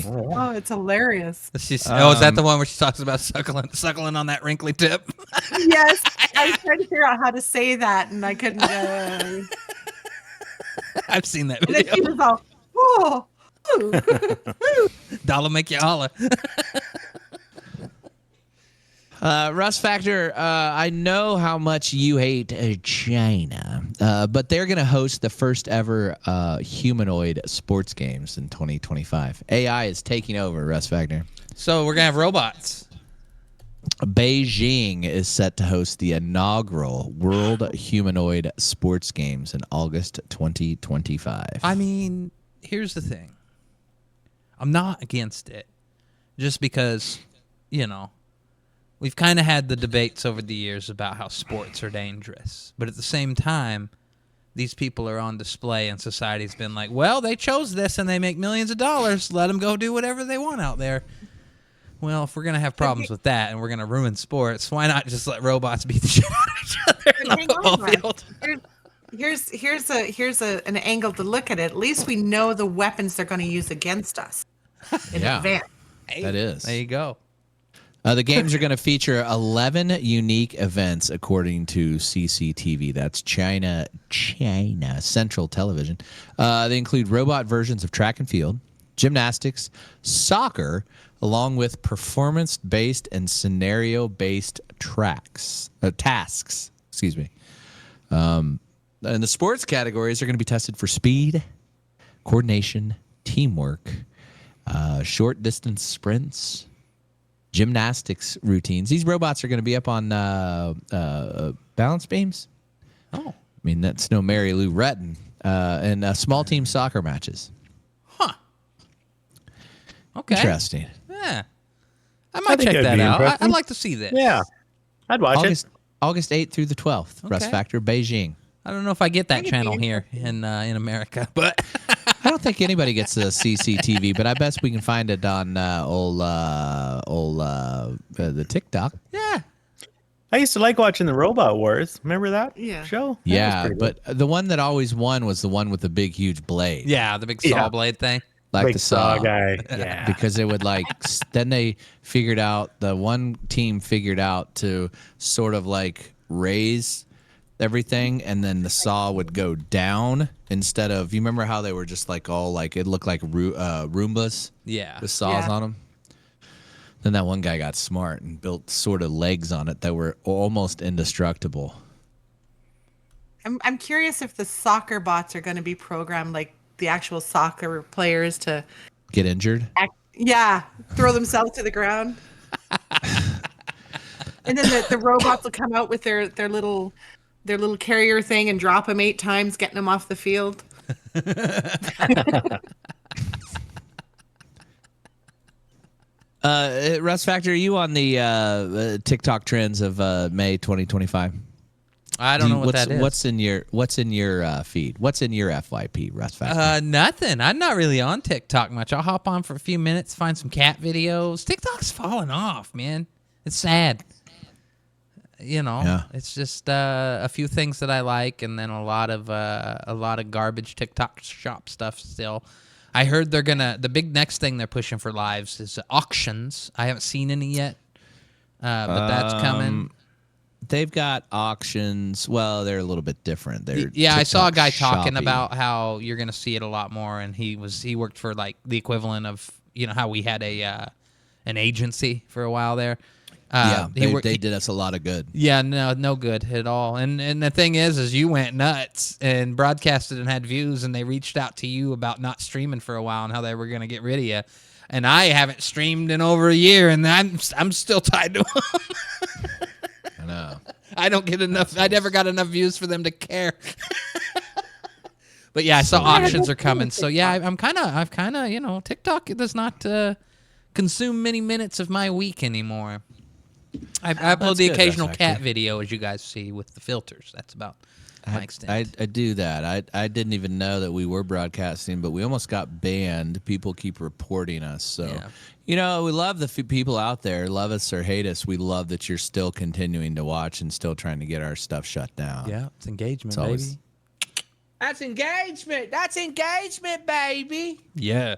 Oh, it's hilarious. Is that the one where she talks about suckling on that wrinkly tip? Yes, I was trying to figure out how to say that, and I couldn't. I've seen that And then video. she was all, "Oh, ooh." Dollar make you holler. Russ Factor, I know how much you hate China, but they're going to host the first ever humanoid sports games in 2025. AI is taking over, Russ Factor. So we're going to have robots. Beijing is set to host the inaugural World Humanoid Sports Games in August 2025. I mean, here's the thing. I'm not against it. Just because, we've kind of had the debates over the years about how sports are dangerous. But at the same time, these people are on display and society's been like, well, they chose this and they make millions of dollars. Let them go do whatever they want out there. Well, if we're going to have problems with that and we're going to ruin sports, why not just let robots beat the shit out of each other in Hang the on, football Russ. field? Here's an angle to look at it. At least we know the weapons they're going to use against us in Yeah. advance. That is. There you go. The games are going to feature 11 unique events, according to CCTV. That's China Central Television. They include robot versions of track and field, gymnastics, soccer, along with performance-based and scenario-based tasks. Excuse me. And the sports categories are going to be tested for speed, coordination, teamwork, short-distance sprints, gymnastics routines. These robots are going to be up on balance beams. Oh. I mean, that's no Mary Lou Retton. And small team soccer matches. Okay. Interesting. Yeah. I might think check that'd that be out. interesting. I'd like to see this. Yeah, I'd watch it. August 8th through the 12th. Russ Okay. Factor, Beijing. I don't know if I get that could channel be here in America, but I don't think anybody gets the CCTV, but I bet we can find it on the TikTok. yeah. I used to like watching the Robot Wars. Remember that Yeah. show? That was Yeah, pretty good. but the one that always won was the one with the big, huge blade. Yeah, the big saw Yeah. blade thing. Like Big the saw guy. Yeah. because it would then they figured out, the one team figured out to sort of like raise everything, and then the saw would go down instead of. You remember how they were just like all like it looked like Roombas Yeah. with saws Yeah. on them. Then that one guy got smart and built sort of legs on it that were almost indestructible. I'm curious if the soccer bots are going to be programmed like the actual soccer players to Get injured? throw themselves to the ground. And then the robots will come out with their little carrier thing and drop them 8 times, getting them off the field. Russ Factor, are you on the TikTok trends of May 2025? I don't know what that is. What's in your feed? What's in your FYP, Russ Factor? Nothing. I'm not really on TikTok much. I'll hop on for a few minutes, find some cat videos. TikTok's falling off, man. It's sad. Yeah. It's just a few things that I like, and then a lot of garbage TikTok shop stuff still. I heard the big next thing they're pushing for lives is auctions. I haven't seen any yet, but that's coming. They've got auctions. Well, they're a little bit different. They're I saw a TikTok guy talking shoppy. about how you're going to see it a lot more, and he worked for like the equivalent of how we had an agency for a while there. They did us a lot of good. Yeah, no good at all. And the thing is you went nuts and broadcasted and had views, and they reached out to you about not streaming for a while and how they were going to get rid of you. And I haven't streamed in over a year, and I'm still tied to them. I know. I don't get enough. I never got enough views for them to care. But yeah, I saw auctions are coming. So yeah, I've kind of, TikTok does not consume many minutes of my week anymore. I upload the good, occasional Russ cat Factor. video, as you guys see, with the filters. That's about my extent. I do that. I didn't even know that we were broadcasting, but we almost got banned. People keep reporting us. So, Yeah. we love the people out there, love us or hate us. We love that you're still continuing to watch and still trying to get our stuff shut down. Yeah, it's engagement, It's always- baby. That's engagement. That's engagement, baby. Yeah.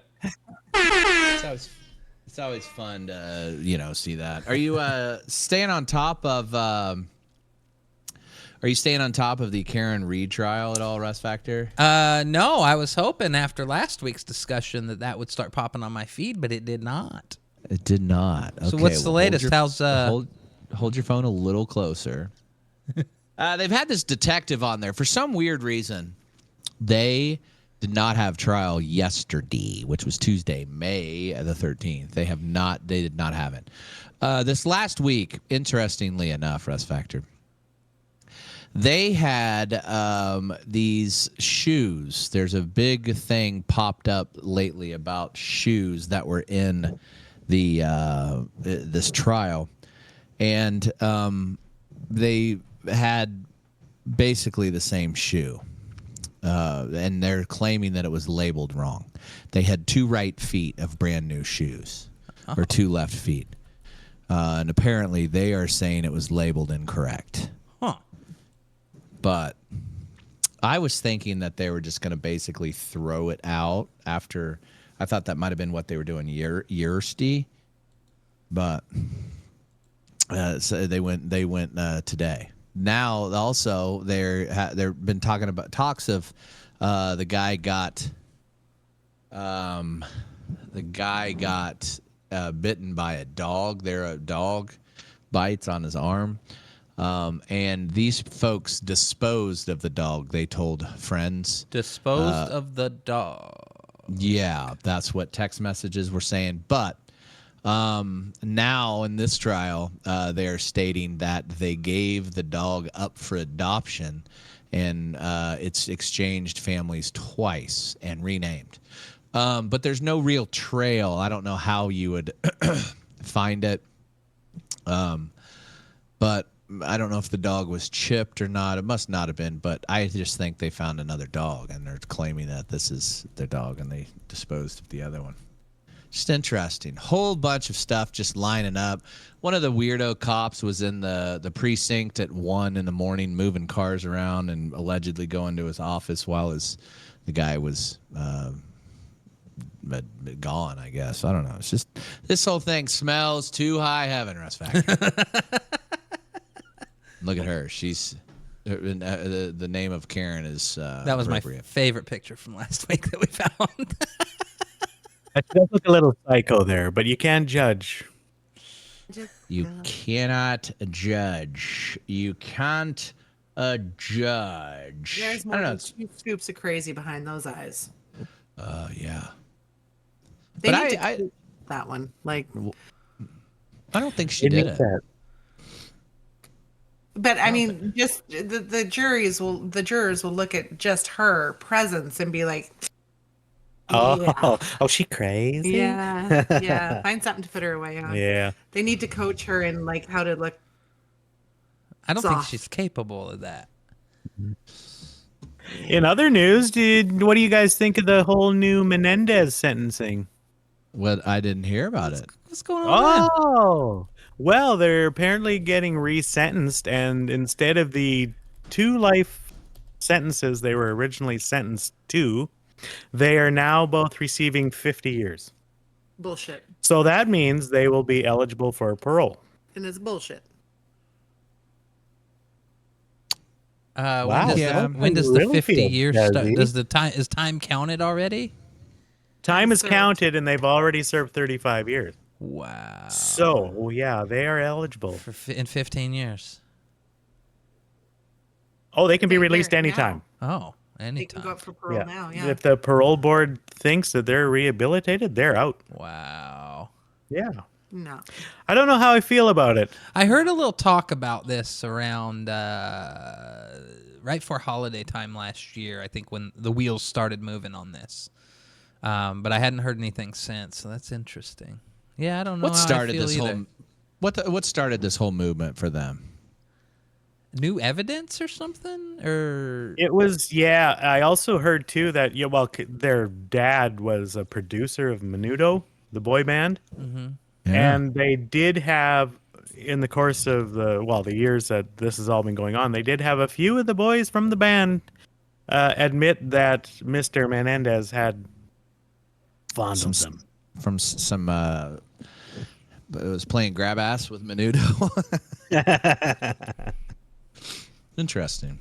It's always fun to see that. Are you staying on top of? Are you staying on top of the Karen Reed trial at all, Russ Factor? No, I was hoping after last week's discussion that would start popping on my feed, but it did not. It did not. So Okay, what's the latest? How's hold your phone a little closer. They've had this detective on there for some weird reason. They did not have trial yesterday, which was Tuesday, May the 13th. They did not have it. This last week, interestingly enough, Russ Factor, they had these shoes. There's a big thing popped up lately about shoes that were in the this trial, and they had basically the same shoe. And they're claiming that it was labeled wrong. They had 2 right feet of brand new shoes, or 2 left feet. And apparently they are saying it was labeled incorrect. Huh. But I was thinking that they were just going to basically throw it out after. I thought that might have been what they were doing yesterday. But so they went today. Now also they've been talking about talks of the guy got bitten by a dog. A dog bites on his arm, and these folks disposed of the dog. They told friends. Disposed of the dog. Yeah, that's what text messages were saying. But now in this trial, they are stating that they gave the dog up for adoption, and it's exchanged families twice and renamed. But there's no real trail. I don't know how you would find it. But I don't know if the dog was chipped or not. It must not have been, but I just think they found another dog, and they're claiming that this is their dog, and they disposed of the other one. Just interesting. Whole bunch of stuff just lining up. One of the weirdo cops was in the precinct at 1 in the morning moving cars around and allegedly going to his office while the guy was gone, I guess. I don't know. It's just this whole thing smells too high heaven, Russ Factor. Look at her. She's The name of Karen is That was my appropriate. favorite picture from last week that we found. It does look a little psycho there, but you can't judge. You cannot judge. You can't judge. There's I more don't know. than 2 scoops of crazy behind those eyes. Yeah. They But need to I keep that one. Like, I don't think she It did needs it. that. but I mean, just the jurors will look at just her presence and be like, Oh, oh, she crazy? yeah, yeah, find something to put her away on. Yeah. They need to coach her in like how to look. I don't think Soft. she's capable of that. In other news, what do you guys think of the whole new Menendez sentencing? What I didn't hear about it. What's going on? Oh, well, they're apparently getting resentenced, and instead of the 2 life sentences they were originally sentenced to, they are now both receiving 50 years. Bullshit. So that means they will be eligible for parole. And it's bullshit. Wow. When does the Really 50 feel years jazzy. start? Does the time is time counted already? Time is Served. counted, and they've already served 35 years. Wow. So, yeah, they are eligible. In 15 years. Oh, they can be They're released there anytime. Oh, They anytime. can go up for parole now. Yeah. If the parole board thinks that they're rehabilitated, they're out. Wow. Yeah. No. I don't know how I feel about it. I heard a little talk about this around right before holiday time last year, I think, when the wheels started moving on this. But I hadn't heard anything since, so that's interesting. Yeah, I don't know What how I started feel this either. whole what started this whole movement for them? New evidence or something? Or It was, yeah. I also heard too that their dad was a producer of Menudo, the boy band, and they did have, in the course of the years that this has all been going on, they did have a few of the boys from the band admit that Mr. Menendez had fondled them. From some it was playing grab ass with Menudo. Interesting.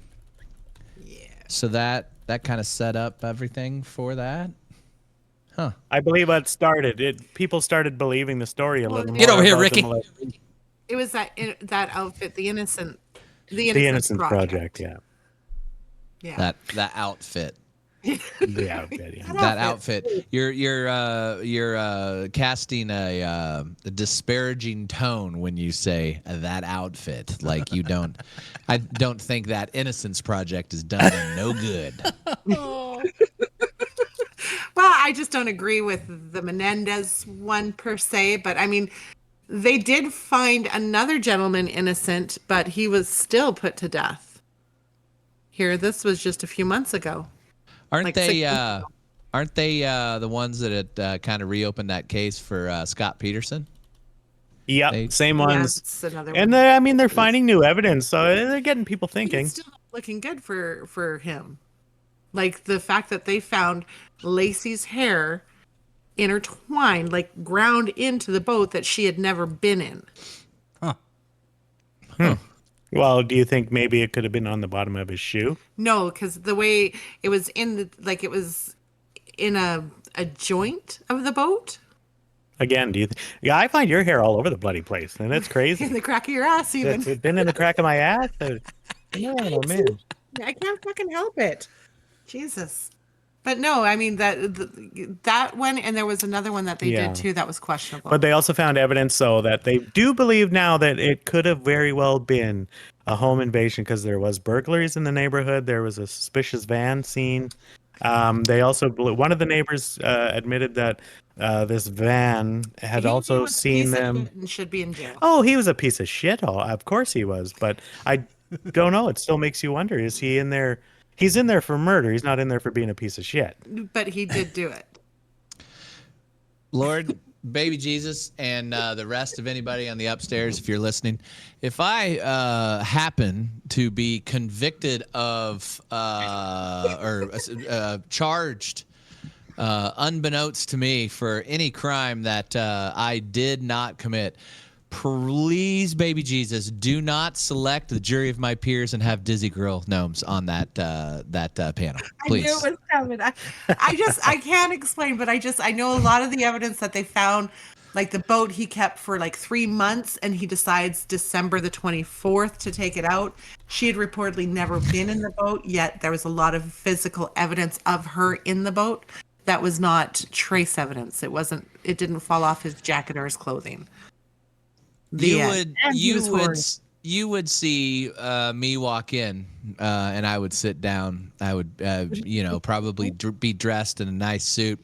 Yeah. So that kind of set up everything for that. Huh. I believe what started it. People started believing the story a little more. Get over here, about the Ricky. molestation. It was that outfit, the innocent The Innocence Project, yeah. Yeah. That outfit. The outfit, yeah. That outfit. You're casting a disparaging tone when you say that outfit. Like you don't. I don't think that Innocence Project is done them no good. Well, I just don't agree with the Menendez one per se, but I mean, they did find another gentleman innocent, but he was still put to death. Here, this was just a few months ago. Aren't Like they? 6 months ago. Aren't they the ones that had kind of reopened that case for Scott Peterson? Yep, They- same Yeah, ones. it's another And one. they're finding new evidence, so they're getting people thinking. It's still not looking good for him. Like the fact that they found Lacey's hair intertwined, like ground into the boat that she had never been in. Well, do you think maybe it could have been on the bottom of his shoe? No, because the way it was it was in a joint of the boat, Again, do you think? Yeah, I find your hair all over the bloody place, and it's in crazy. the crack of your ass even. It's been in the crack of my ass. Oh man. I can't fucking help it. Jesus. But no, I mean that one, and there was another one that they Yeah. did too that was questionable. But they also found evidence, so that they do believe now that it could have very well been a home invasion because there was burglaries in the neighborhood. There was a suspicious van seen. They also one of the neighbors admitted that this van had He also was a seen piece of them. shit and should be in jail. Oh, he was a piece of shit. Oh, of course he was. But I don't know. It still makes you wonder: is he in there? He's in there for murder. He's not in there for being a piece of shit. But he did do it. Lord, baby Jesus, and the rest of anybody on the upstairs, if you're listening, if I happen to be convicted of or charged, unbeknownst to me, for any crime that I did not commit, please, baby Jesus, do not select the jury of my peers and have Dizzy Grill gnomes on that panel. Please. I knew it was coming. I can't explain, but I know a lot of the evidence that they found, like the boat he kept for like 3 months, and he decides December the 24th to take it out. She had reportedly never been in the boat, yet there was a lot of physical evidence of her in the boat that was not trace evidence. It didn't fall off his jacket or his clothing. You would see me walk in, and I would sit down. I would, probably be dressed in a nice suit.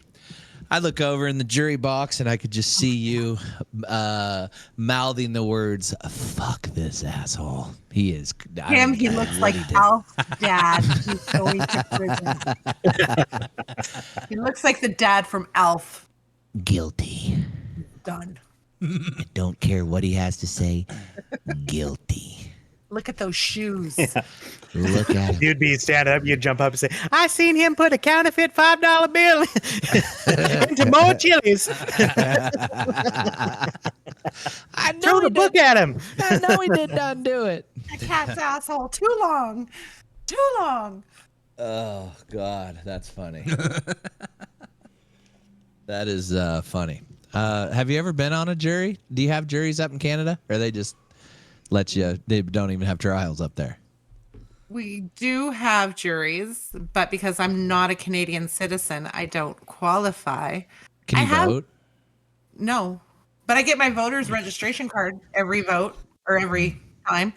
I'd look over in the jury box, and I could just see you mouthing the words, "Fuck this asshole." He is. He looks like Alf's dad. He's going to prison. He looks like the dad from Alf. Guilty. Done. I don't care what he has to say. Guilty. Look at those shoes. Look at him. You'd be standing up, you'd jump up and say, I seen him put a counterfeit $5 bill into more chilies. I know Throw the book at him. I know he did not do it. A cat's asshole. Too long. Too long. Oh God, that's funny. That is funny. Have you ever been on a jury? Do you have juries up in Canada, or they just let you? They don't even have trials up there. We do have juries, but because I'm not a Canadian citizen, I don't qualify. Can you vote? No, but I get my voter's registration card every vote or every time.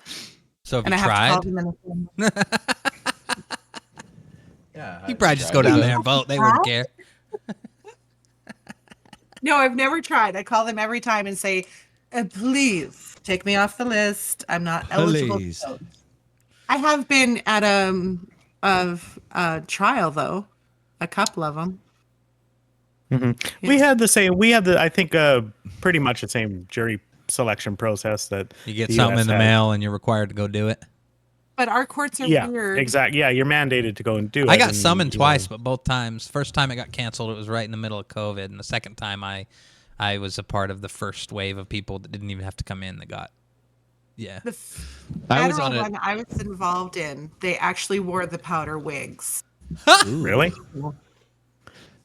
So have And you I have to tried? call them in the Yeah, You probably just go down there and vote. They wouldn't care. No, I've never tried. I call them every time and say, please take me off the list. I'm not eligible. Please. To vote. I have been at a trial though, a couple of them. Mm-hmm. We had I think, pretty much the same jury selection process that You get the something US in the had. mail and you're required to go do it. But our courts are Yeah, weird. exactly. Yeah, you're mandated to go and do it. I got and, summoned you twice, know, but both times. First time it got canceled, it was right in the middle of COVID, and the second time I was a part of the first wave of people that didn't even have to come in that got. Yeah. The I was federal on it. one I was involved in, they actually wore the powder wigs. Really?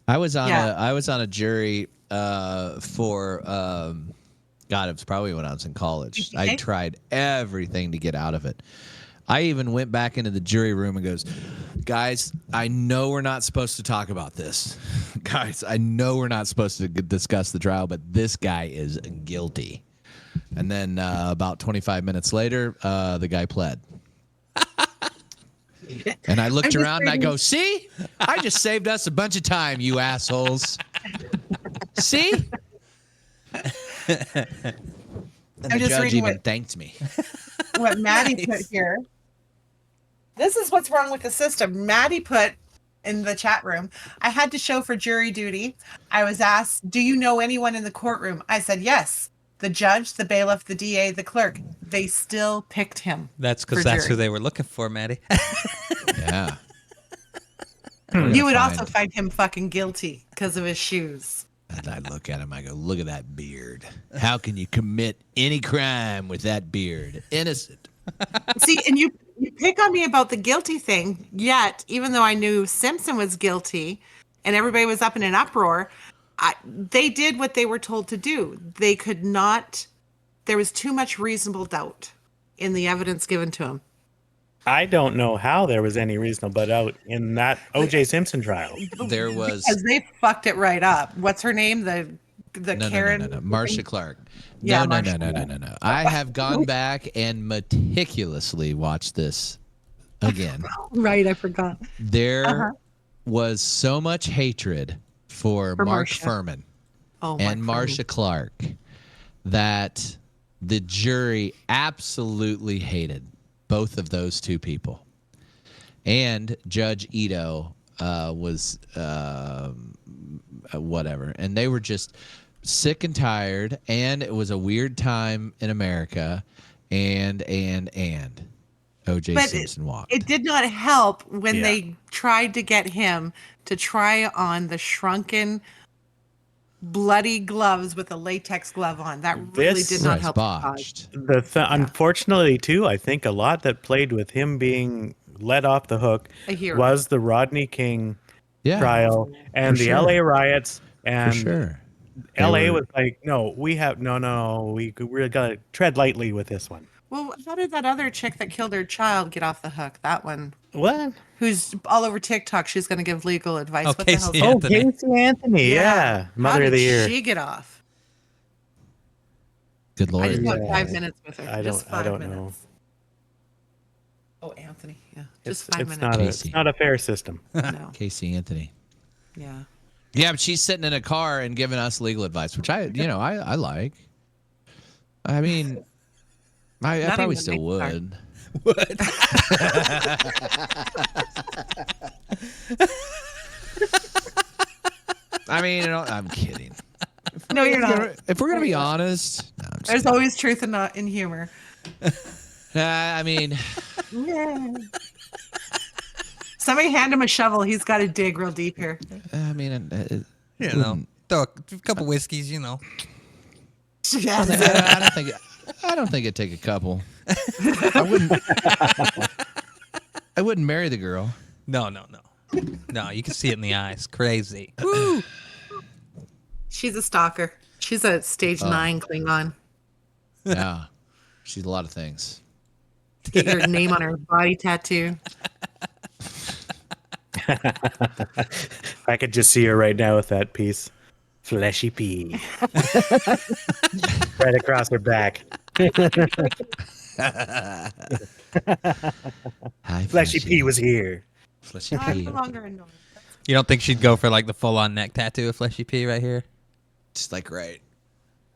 I was on Yeah. a jury for God, it was probably when I was in college. I Okay. tried everything to get out of it. I even went back into the jury room and goes, guys, I know we're not supposed to talk about this. Guys, I know we're not supposed to discuss the trial, but this guy is guilty. And then about 25 minutes later, the guy pled. And I looked around and I go, see? I just saved us a bunch of time, you assholes. See? And the just judge reading even what- thanked me. What Maddie put here. This is what's wrong with the system. Maddie put in the chat room, I had to show for jury duty. I was asked, do you know anyone in the courtroom? I said, yes. The judge, the bailiff, the DA, the clerk. They still picked him. That's because for that's jury. who they were looking for, Maddie. Yeah. You would also find him fucking guilty because of his shoes. And I look at him, I go, look at that beard. How can you commit any crime with that beard? Innocent. See, and you pick on me about the guilty thing, yet, even though I knew Simpson was guilty and everybody was up in an uproar, they did what they were told to do. They could not, there was too much reasonable doubt in the evidence given to him. I don't know how there was any reasonable doubt in that O.J. Simpson trial. There was Because they fucked it right up. What's her name? The Karen? no. Marcia Clark. Yeah, No. Marcia. I have gone back and meticulously watched this again. Right, I forgot. There was so much hatred for Mark Marcia. Furman Oh, and Mark Marcia Clark that the jury absolutely hated both of those two people. And Judge Ito was whatever. And they were just sick and tired. And it was a weird time in America. And O.J. But Simpson walked. It did not help when Yeah. they tried to get him to try on the shrunken bloody gloves with a latex glove on. That really This did not was help the cause. botched. Unfortunately, too, I think a lot that played with him being let off the hook A hero. was the Rodney King Yeah, trial and For the sure. LA riots. for And sure. They LA were- was like, no, we really got to tread lightly with this one. Well, how did that other chick that killed her child get off the hook? That one, What? who's all over TikTok, she's going to give legal advice. Oh, What the hell's Casey Oh, Anthony. Casey Anthony. Yeah. How Mother of did the Year. she get off? Good I lord. just want Yeah. 5 minutes with her. I Just don't- I 5 don't minutes. know. Oh, Anthony. Yeah. Just It's 5 minutes. Casey. not a fair system. No. Casey Anthony. Yeah. Yeah, but she's sitting in a car and giving us legal advice, which I like. I mean, I Not probably even still my car. would. I mean, I'm kidding. No, you're not. If we're gonna be honest, no, I'm just There's always truth in humor. I mean, Yeah. Somebody hand him a shovel. He's got to dig real deep here. I mean, You know, throw a couple whiskeys, you know. I don't think it'd take a couple. I wouldn't marry the girl. No. No, you can see it in the eyes. Crazy. Woo! She's a stalker. She's a stage 9 Klingon. Yeah, she's a lot of things. Get your name on her body tattoo. I could just see her right now with that piece. Fleshy P. Right across her back. Hi, Fleshy P was here. Fleshy I'm P. no longer annoyed. You don't think she'd go for like the full-on neck tattoo of Fleshy P right here? Just like right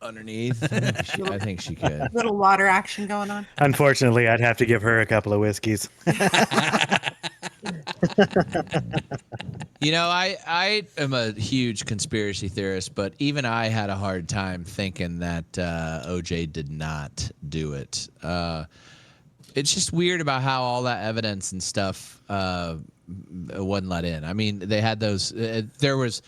underneath. I think she could. Little water action going on. Unfortunately, I'd have to give her a couple of whiskeys. You know, I am a huge conspiracy theorist, but even I had a hard time thinking that OJ did not do it. It's just weird about how all that evidence and stuff wasn't let in. I mean, they had those. There was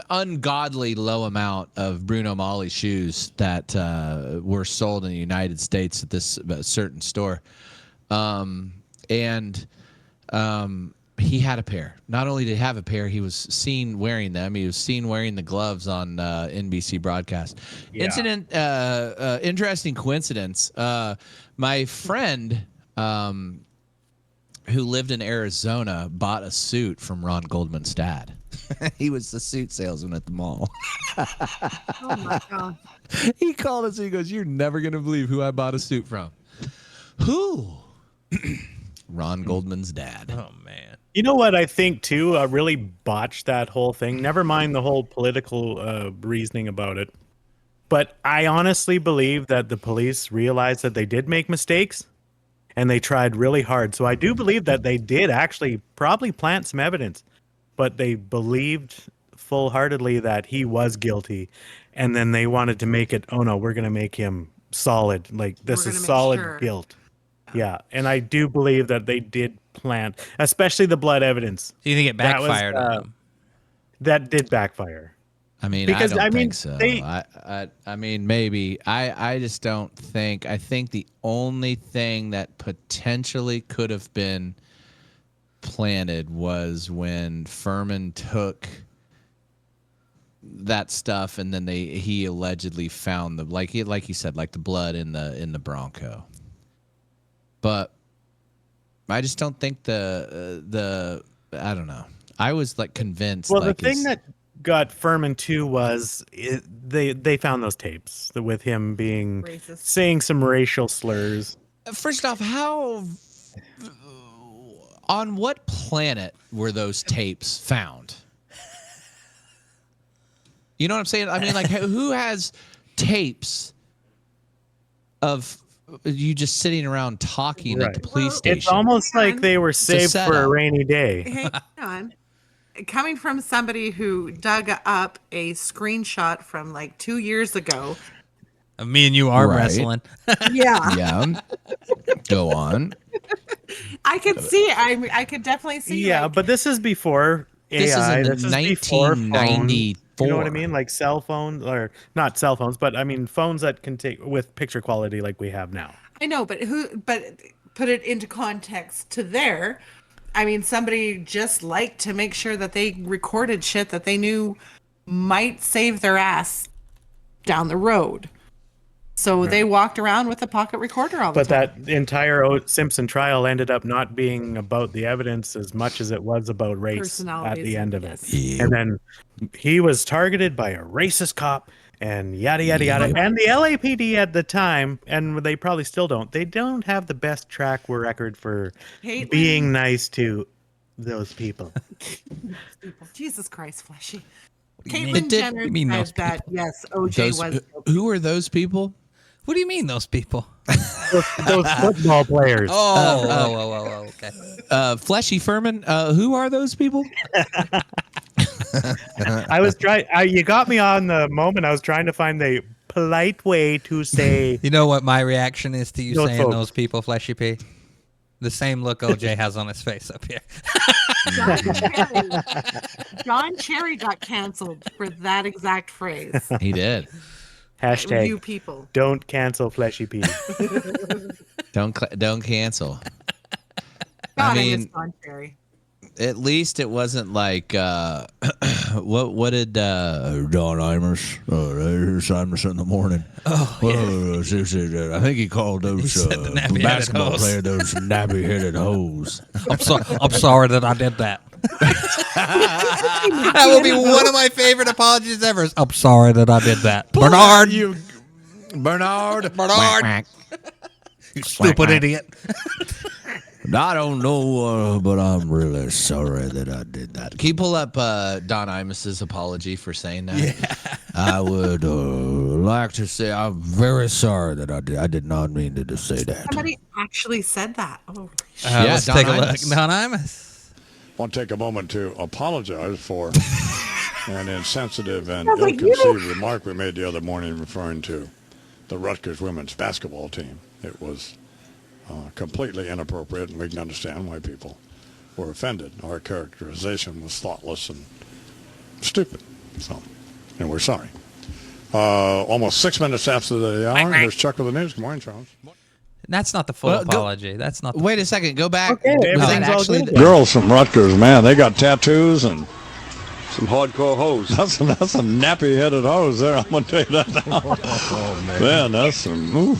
ungodly low amount of Bruno Mali shoes that were sold in the United States at this certain store. He had a pair. Not only did he have a pair, he was seen wearing them. He was seen wearing the gloves on NBC broadcast. Yeah. Interesting coincidence. My friend who lived in Arizona bought a suit from Ron Goldman's dad. He was the suit salesman at the mall. Oh my god. He called us and he goes, "You're never going to believe who I bought a suit from." Who? Ron Goldman's dad. Oh, man. You know what I think too really botched that whole thing. Never mind the whole political reasoning about it. But I honestly believe that the police realized that they did make mistakes and they tried really hard. So I do believe that they did actually probably plant some evidence, but they believed full-heartedly that he was guilty. And then they wanted to make it, oh no, we're going to make him solid. Like this We're is gonna make solid sure. guilt. Yeah. And I do believe that they did plant, especially the blood evidence. Do you think it That was, backfired on him? That did backfire. I mean, Because, I don't I mean, think so. they- I mean, maybe. I just don't think. I think the only thing that potentially could have been planted was when Furman took that stuff and then he allegedly found the like you said, like the blood in the Bronco. But I just don't think the I don't know. I was like convinced. Well, like the thing that got Furman too was they found those tapes with him being Racist. saying some racial slurs. first off, how on what planet were those tapes found? You know what I'm saying? I mean, like, who has tapes of you just sitting around talking at the Right. police station? It's almost like they were saved for a setup. rainy day. Hang on. Coming from somebody who dug up a screenshot from like 2 years ago. Me and you arm Right. wrestling. Yeah. Yeah. Go on. I could see. I could definitely see. Yeah, like, but this is before This is AI. in the This is before phones. 1994. You know what I mean? Like cell phones, or not cell phones, but I mean phones that can take with picture quality like we have now. I know, but put it into context to there. I mean, somebody just liked to make sure that they recorded shit that they knew might save their ass down the road. So they walked around with a pocket recorder all the But time. that entire Simpson trial ended up not being about the evidence as much as it was about race at Personalities, the end of it. yes. And then he was targeted by a racist cop and yada, yada, yada. And the LAPD at the time, and they probably still don't, they don't have the best track record for Caitlin. being nice to those people. Jesus Christ, Fleshy. mean? Caitlyn Jenner You mean those said that, yes, OJ Those, was... who are those people? What do you mean those people? Those football players. Okay. Fleshy Furman. Who are those people? I was trying. You got me on the moment. I was trying to find the polite way to say. You know what my reaction is to you Those saying folks. those people, Fleshy P? The same look OJ has on his face up here. John Cherry got canceled for that exact phrase. He did. Hashtag. You people. Don't cancel Fleshy P. Don't cancel. God, I mean- miss John Cherry. At least it wasn't like what did Don Imus Imus in the morning? Oh, I think he called those said the nappy-headed basketball hoes. players those nappy-headed hoes. I'm sorry that I did that. That will be one of my favorite apologies ever. I'm sorry that I did that. Bernard, Bernard. you stupid idiot. I don't know, but I'm really sorry that I did that. Can you pull up Don Imus's apology for saying that? Yeah. I would like to say I'm very sorry that I did not mean to say that. Somebody actually said that. Oh, Yeah, Let's Don take a look. Imus. Don Imus. I want to take a moment to apologize for an insensitive and was like, you ill-conceived remark we made the other morning referring to the Rutgers women's basketball team. It was completely inappropriate, and we can understand why people were offended. Our characterization was thoughtless and stupid. So, and we're sorry. Almost 6 minutes after the hour, here's Chuck with the news. Good morning, Charles. That's not the full Well, go- apology. That's not the Wait a second. Go back. Okay, Was that everything's all actually good. Girls from Rutgers, man, they got tattoos and Some hardcore hoes. that's some nappy-headed hoes there. I'm gonna tell you that now. Man, that's some. Ooh.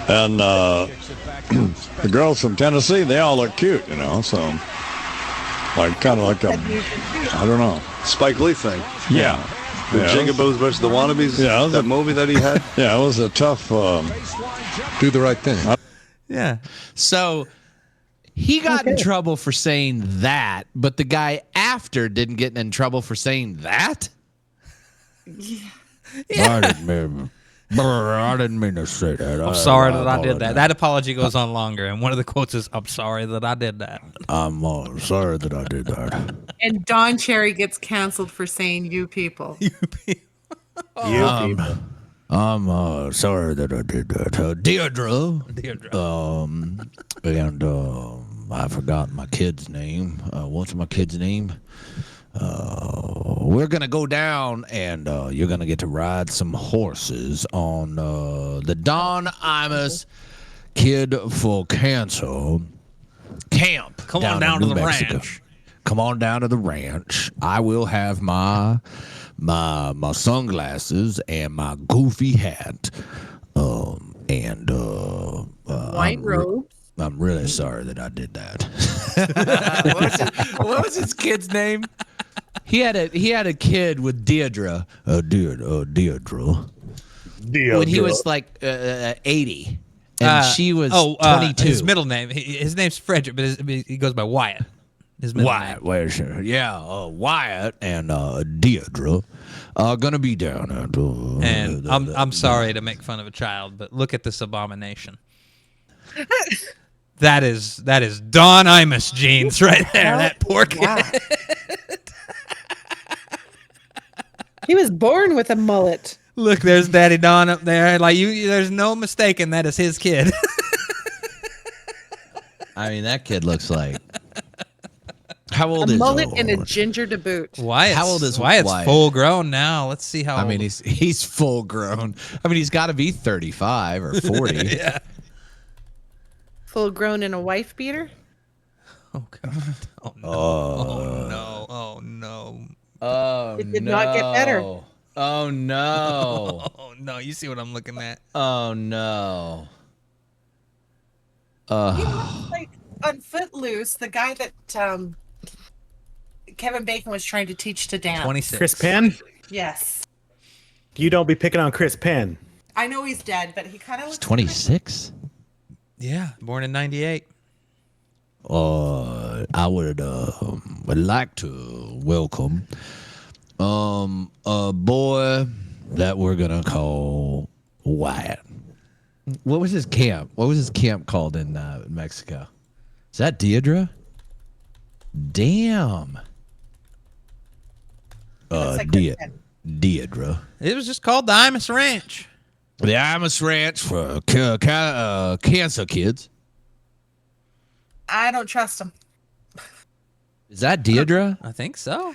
And the girls from Tennessee, they all look cute, you know. So, like, kind of like a, I don't know. Spike Lee thing. Yeah. The Yeah, Jigaboos versus the Wannabes. Yeah, it was that movie that he had. Yeah, it was a tough. Do the right thing. Yeah. So he got in trouble for saying that, but the guy after didn't get in trouble for saying that? I didn't mean to say that. I'm sorry that I did that. That apology goes on longer, and one of the quotes is, I'm sorry that I did that. I'm sorry that I did that. and Don Cherry gets canceled for saying "you people." You people. I'm sorry that I did that. Deirdre. Deirdre. And I forgot my kid's name. What's my kid's name? We're gonna go down, and you're gonna get to ride some horses on the Don Imus Kid for Cancer camp. Come on down in to New the Mexico. ranch. Come on down to the ranch. I will have my sunglasses and my goofy hat. And White robe. I'm really sorry that I did that. what was his kid's name? He had a kid with Deirdre. Deirdre. When he was like 80, and she was 22. His middle name, his name's Frederick, but he goes by Wyatt. His middle Wyatt, name. where's her? Yeah, Wyatt and Deirdre are gonna be down at. And I'm sorry to make fun of a child, but look at this abomination. That is Don Imus jeans right there. That poor kid. Yeah. He was born with a mullet. Look, there's Daddy Don up there. Like there's no mistaking that is his kid. I mean, that kid looks like How old A is mullet and a Wyatt? ginger to boot. Wyatt's, How old is Wyatt's Wyatt? full grown now. Let's see how I old. mean, he's full grown. I mean, he's got to be 35 or 40. yeah. Full grown in a wife beater. Oh god. Oh no. Oh no. Oh no. Oh, It did not get better. Oh, no. Oh no. You see what I'm looking at? Oh, no. He looks like on Footloose, the guy that Kevin Bacon was trying to teach to dance. 26. Chris Penn? Yes. You don't be picking on Chris Penn. I know he's dead, but he kind of He's looks 26? Yeah. Born in 98. I would like to welcome a boy that we're gonna call Wyatt. What was his camp? What was his camp called in Mexico? Is that Deidre? Damn. looks like Chris Penn. Deidre. It was just called the Imus Ranch. The Imus Ranch for cancer kids. I don't trust him. Is that Deidre? I think so.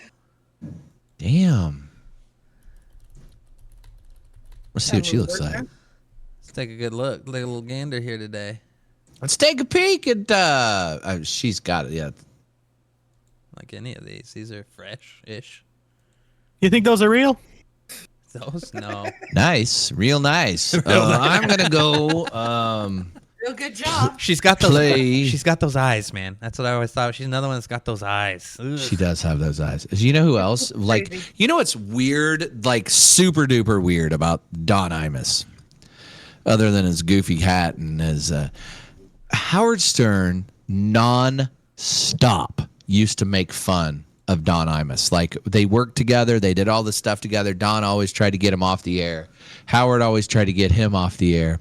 Damn. Let's see what she looks like. Let's take a good look. Look at a little gander here today. Let's take a peek at she's got it, yeah. Like any of these. These are fresh-ish. You think those are real? Those? No. Nice. Real nice. I'm gonna go Real good job. She's got those Play. She's got those eyes, man. That's what I always thought. She's another one that's got those eyes. Ugh. she does have those eyes. You know who else? Like, Crazy. you know what's weird, like super duper weird about Don Imus, other than his goofy hat and his Howard Stern non-stop used to make fun of Don Imus. Like, they worked together, they did all this stuff together. Don always tried to get him off the air. Howard always tried to get him off the air.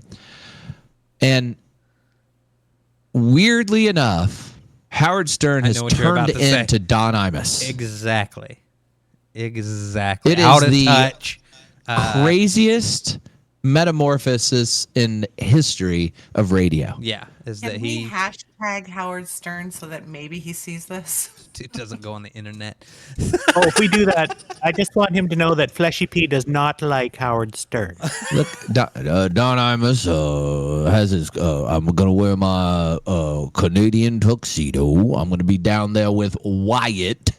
And weirdly enough, Howard Stern I has know what you're about turned to say. into Don Imus. Exactly. It is Out of the touch. craziest metamorphosis in history of radio. Yeah. Is that Can we he hashtag Howard Stern so that maybe he sees this? it doesn't go on the internet. Oh, if we do that, I just want him to know that Fleshy P does not like Howard Stern. Look, Don Imus has his. I'm gonna wear my Canadian tuxedo. I'm gonna be down there with Wyatt.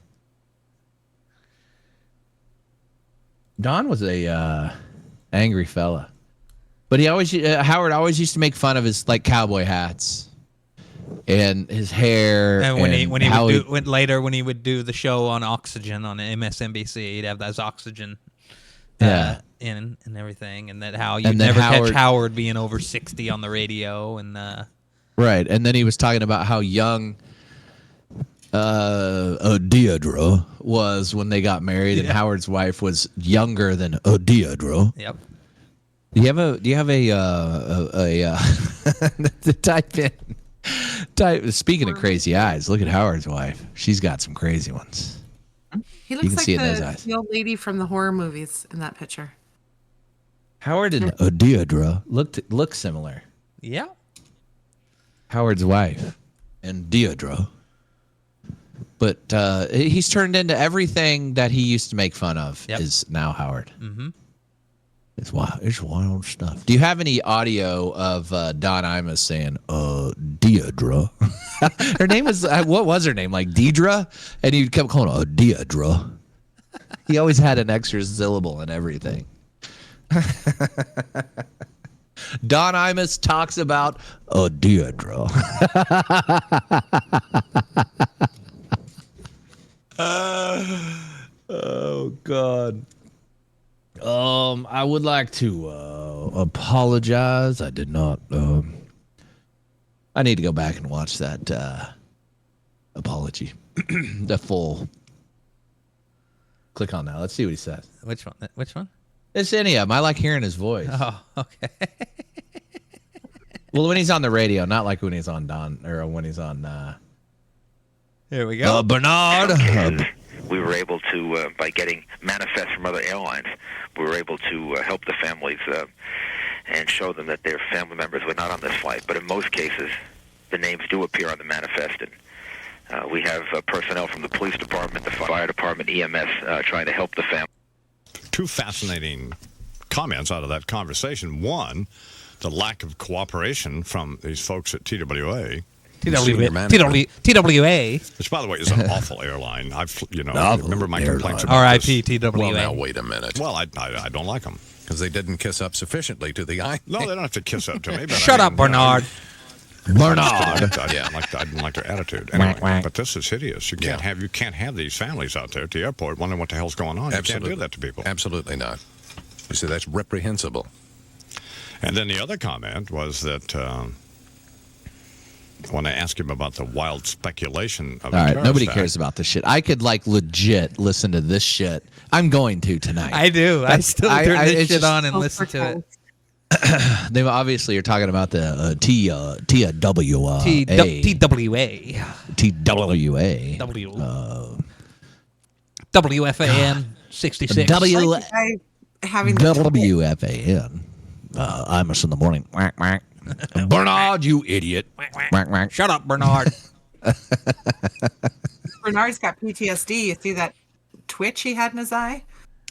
Don was a angry fella, but he always Howard always used to make fun of his like cowboy hats and his hair. And when he when he would do the show on Oxygen on MSNBC, he'd have those Oxygen Yeah. in and everything, and that how you And then never Howard- catch Howard being over 60 on the radio, and Right, and then he was talking about how young Deidre was when they got married, and Howard's wife was younger than Deidre. yep. Do you have a type? Speaking of crazy eyes, look at Howard's wife. She's got some crazy ones. He can looks like see it in those eyes. the old lady from the horror movies in that picture. Howard and Deidre look similar. Yeah. Howard's wife and Deidre. But he's turned into everything that he used to make fun of. Yep. Is now Howard. Mm-hmm. It's wild stuff. Do you have any audio of Don Imus saying Deidre? Her name was what was her name? Like Deidre, and he kept calling her Deidre. He always had an extra syllable in everything. Don Imus talks about Deidre. Oh God. I would like to apologize. I did not. I need to go back and watch that apology. The full. Click on that. Let's see what he says. Which one? Which one? It's any of them. I like hearing his voice. Oh, okay. Well, when he's on the radio, not like when he's on Don or when he's on. Here we go. Bernard. We were able to, by getting manifests from other airlines, we were able to help the families and show them that their family members were not on this flight. But in most cases, the names do appear on the manifest, and We have personnel from the police department, the fire department, EMS, trying to help the family. Two fascinating comments out of that conversation. One, the lack of cooperation from these folks at TWA. TWA. Which, by the way, is an awful airline. Remember my complaints about R.I.P. this? TWA. Well, now, wait a minute. Well, I don't like them. Because they didn't kiss up sufficiently to the eye. No, they don't have to kiss up to me. But Shut up, Bernard. Bernard. I didn't like their attitude. Anyway, but this is hideous. You can't have these families out there at the airport wondering what the hell's going on. Absolutely. You can't do that to people. Absolutely not. You see, that's reprehensible. And then the other comment was that when I asked him about the wild speculation of All right, nobody attack, cares about this shit. I could legit listen to this shit. I'm going to tonight. I do. I still turn this shit on and Oh, listen for to it. They obviously are talking about the TWA. WFAN 66. Having WFAN. Imus in the morning. Bernard, you idiot. Shut up, Bernard. Bernard's got PTSD. You see that twitch he had in his eye?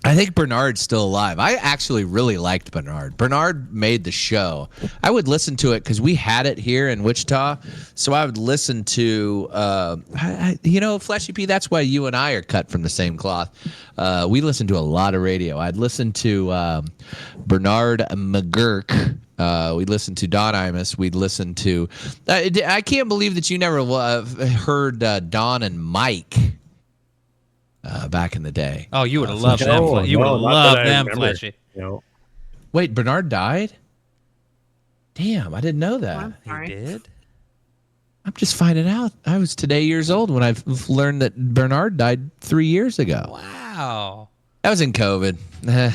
I think Bernard's still alive. I actually really liked Bernard. Bernard made the show. I would listen to it because we had it here in Wichita. So I would listen to, Fleshy P, that's why you and I are cut from the same cloth. We listen to a lot of radio. I'd listen to Bernard McGurk. We'd listen to Don Imus. We'd listen to... I can't believe that you never heard Don and Mike. Back in the day. Oh, you would have loved them. You would have loved them, Fleshy. No. Wait, Bernard died? Damn, I didn't know that. He did? I'm just finding out. I was today years old when I learned that Bernard died 3 years ago. Wow. That was in COVID. I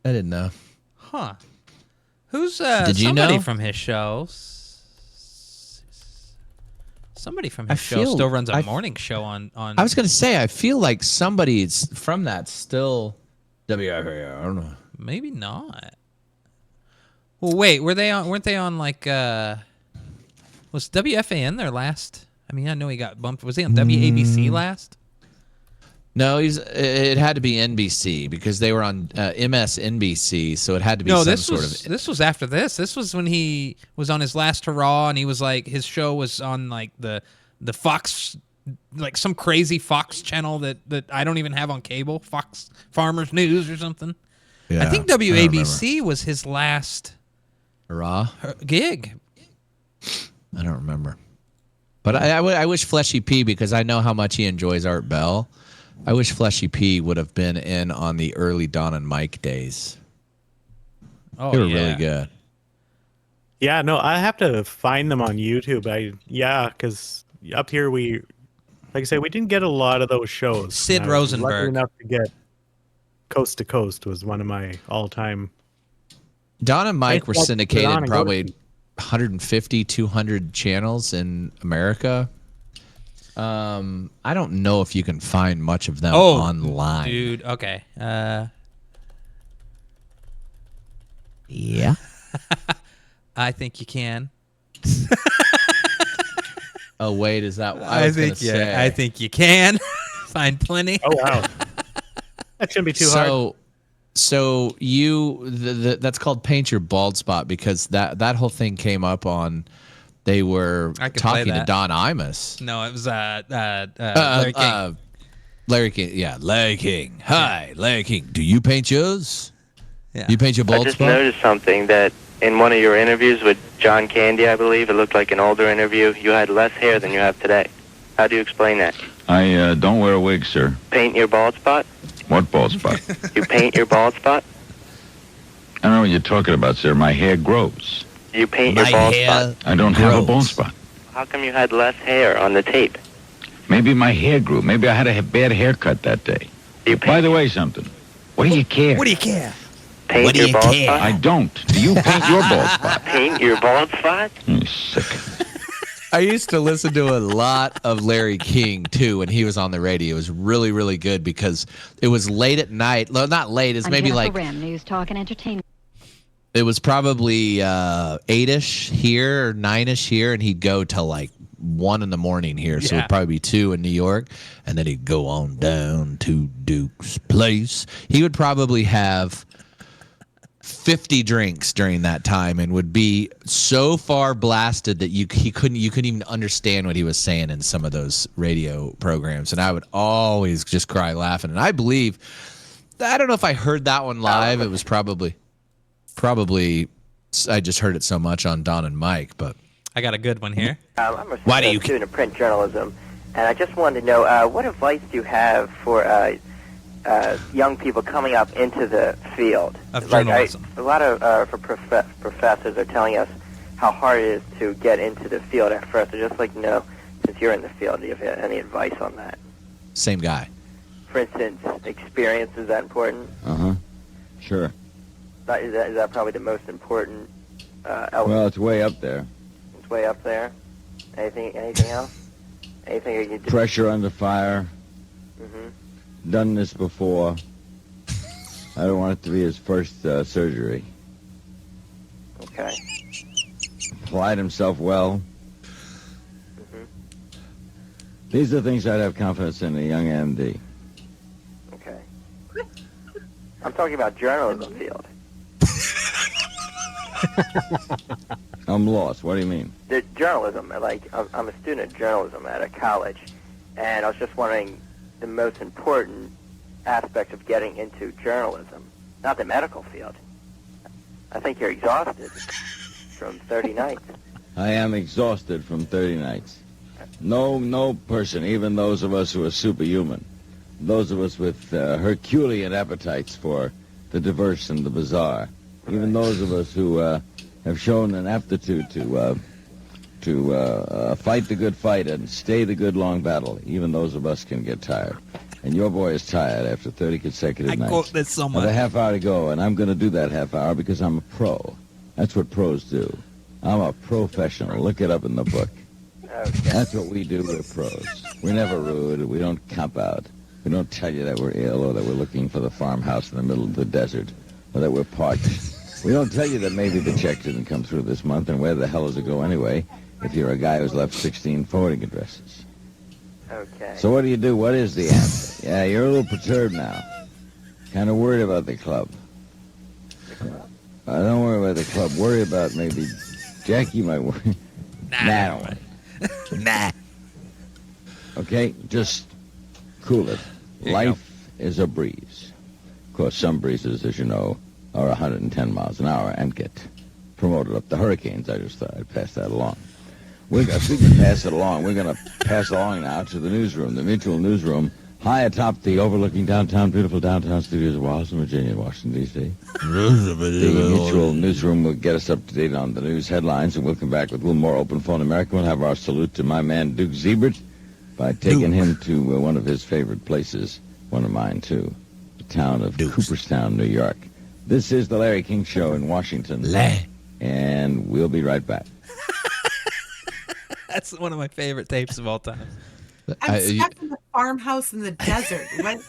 didn't know. Huh. Who's Did you somebody know? from his show? Somebody from his show feel- still runs a I- morning show on. I was going to say, I feel like somebody's from that still. WFAN, I don't know. Maybe not. Well, wait, weren't they on like was WFAN their last? I mean, I know he got bumped. Was he on WABC last? No, it had to be NBC because they were on MSNBC, so it had to be This was after this. This was when he was on his last hurrah, and he was like his show was on like the Fox, like some crazy Fox channel that I don't even have on cable, Fox Farmers News or something. Yeah, I think WABC was his last hurrah gig. I don't remember. But I wish Fleshy P, because I know how much he enjoys Art Bell. I wish Fleshy P would have been in on the early Don and Mike days. Oh, They were yeah. really good. Yeah, no, I have to find them on YouTube. Because up here like I say, we didn't get a lot of those shows. Sid And I was Rosenberg. lucky enough to get Coast to Coast was one of my all-time. Don and Mike were Like, syndicated Don and probably Goodest. 150, 200 channels in America. I don't know if you can find much of them online. Dude, okay. Yeah. I think you can. Oh wait, is that? I think you can find plenty. Oh wow, that shouldn't be too hard. So that's called Paint Your Bald Spot, because that whole thing came up on. They were I could play talking to that. Don Imus. No, it was Larry King. Larry King. Yeah, Larry King. Hi, Larry King. Do you paint yours? Yeah. You paint your I bald just spot? noticed something that in one of your interviews with John Candy, I believe, it looked like an older interview, you had less hair than you have today. How do you explain that? I don't wear a wig, sir. Paint your bald spot? What bald spot? You paint your bald spot? I don't know what you're talking about, sir. My hair grows. You paint your bald spot? I don't have a bald spot. How come you had less hair on the tape? Maybe my hair grew. Maybe I had a bad haircut that day. By the way, something. What do you care? What do you care? Paint What do your you bald care? spot? I don't. Do you paint your bald spot? Paint your bald spot? You sick. I used to listen to a lot of Larry King too when he was on the radio. It was really, really good because it was late at night. No, not late. It's maybe like News, Talk, and Entertainment. it was probably 8-ish here or 9-ish here, and he'd go till like 1 in the morning here, so Yeah. it'd probably be 2 in New York, and then he'd go on down to Duke's place. He would probably have 50 drinks during that time and would be so far blasted that you couldn't even understand what he was saying in some of those radio programs, and I would always just cry laughing. And I believe, I don't know if I heard that one live. It was probably I just heard it so much on Don and Mike, but I got a good one here. I'm a Why do you- student of print journalism, and I just wanted to know what advice do you have for young people coming up into the field Of journalism. A lot of professors are telling us how hard it is to get into the field at first. I'd just like to know, since you're in the field, do you have any advice on that? same guy. For instance, experience, is that important? Sure. Is that probably the most important element? Well, it's way up there. It's way up there. Anything else? Anything you could Pressure under fire. Done this before. I don't want it to be his first surgery. Okay. Applied himself well. These are things I'd have confidence in a young MD. Okay. I'm talking about journalism field. I'm lost. What do you mean? The journalism, I'm a student of journalism at a college, and I was just wondering the most important aspect of getting into journalism, not the medical field. I think you're exhausted from 30 nights. I am exhausted from 30 nights. No person, even those of us who are superhuman, those of us with Herculean appetites for the diverse and the bizarre, even those of us who have shown an aptitude to fight the good fight and stay the good long battle, even those of us can get tired. And your boy is tired after 30 consecutive nights. I quote this so I much. have a half hour to go, and I'm going to do that half hour because I'm a pro. That's what pros do. I'm a professional. Look it up in the book. That's what we do. We're pros. We're never rude. We don't cop out. We don't tell you that we're ill or that we're looking for the farmhouse in the middle of the desert or that we're parched. We don't tell you that maybe the check didn't come through this month, and where the hell does it go anyway if you're a guy who's left 16 forwarding addresses. Okay. So what do you do? What is the answer? Yeah, you're a little perturbed now. Kind of worried about the club. Don't worry about the club. Worry about maybe Jackie might worry. Nah. Nah. Okay, just cool it. Life is a breeze. Of course, some breezes, as you know, are 110 miles an hour and get promoted up to hurricanes. I just thought I'd pass that along. We can pass it along. We're going to pass along now to the newsroom, the Mutual Newsroom, high atop the overlooking beautiful downtown studios of Washington, Virginia, Washington, D.C. The Mutual Newsroom will get us up to date on the news headlines, and we'll come back with a little more open phone America. We'll have our salute to my man, Duke Ziebert, by taking him to one of his favorite places, one of mine, too, the town of Cooperstown, New York. This is the Larry King Show in Washington, and we'll be right back. That's one of my favorite tapes of all time. I'm stuck in the farmhouse in the desert. What?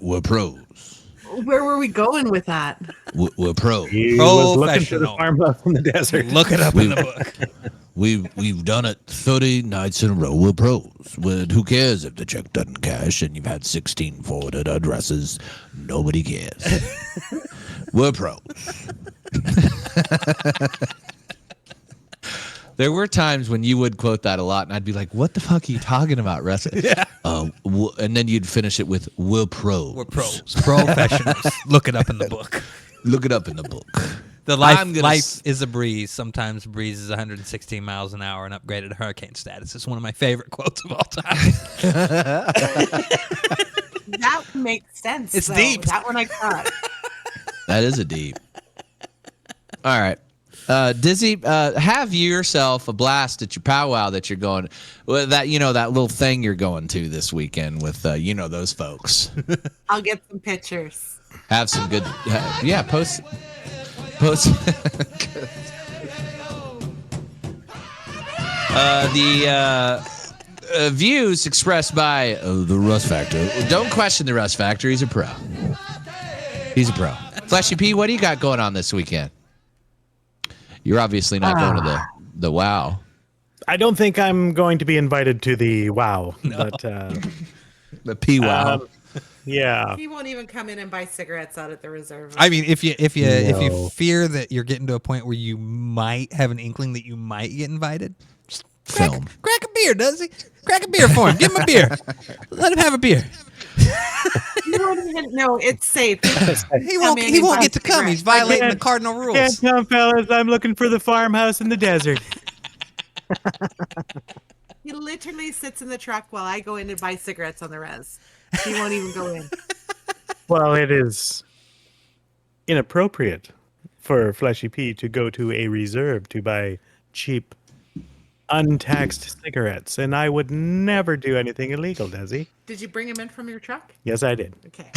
We're pros. Where were we going with that? We're pros. He was looking for the farmhouse in the desert. Look it up in the book. We've done it 30 nights in a row. We're pros. Who cares if the check doesn't cash and you've had 16 forwarded addresses? Nobody cares. We're pros. There were times when you would quote that a lot, and I'd be like, what the fuck are you talking about, Russ? Yeah. And then you'd finish it with, we're pros. We're pros. Professionals. Look it up in the book. Look it up in the book. The life is a breeze. Sometimes breeze is 116 miles an hour and upgraded to hurricane status. It's one of my favorite quotes of all time. That makes sense. It's though. deep. That one I got. That is a deep. All right. Dizzy, have yourself a blast at your powwow that you're going, that little thing you're going to this weekend with those folks. I'll get some pictures. Have some good, post. The views expressed by the Russ Factor. Don't question the Russ Factor. He's a pro. Fleshy P, what do you got going on this weekend? You're obviously not going to the WOW. I don't think I'm going to be invited to the WoW, but the P Wow. Yeah. He won't even come in and buy cigarettes out at the reserve. I mean, if you No. fear that you're getting to a point where you might have an inkling that you might get invited, just Film. crack a beer, does he? Crack a beer for him. Give him a beer. Let him have a beer. You won't even know it's safe. He won't get to come. He's violating the cardinal rules. Can't come, fellas. I'm looking for the farmhouse in the desert. He literally sits in the truck while I go in and buy cigarettes on the res. He won't even go in. Well, it is inappropriate for Fleshy P to go to a reserve to buy cheap, untaxed cigarettes, and I would never do anything illegal, does he? Did you bring him in from your truck? Yes, I did. Okay.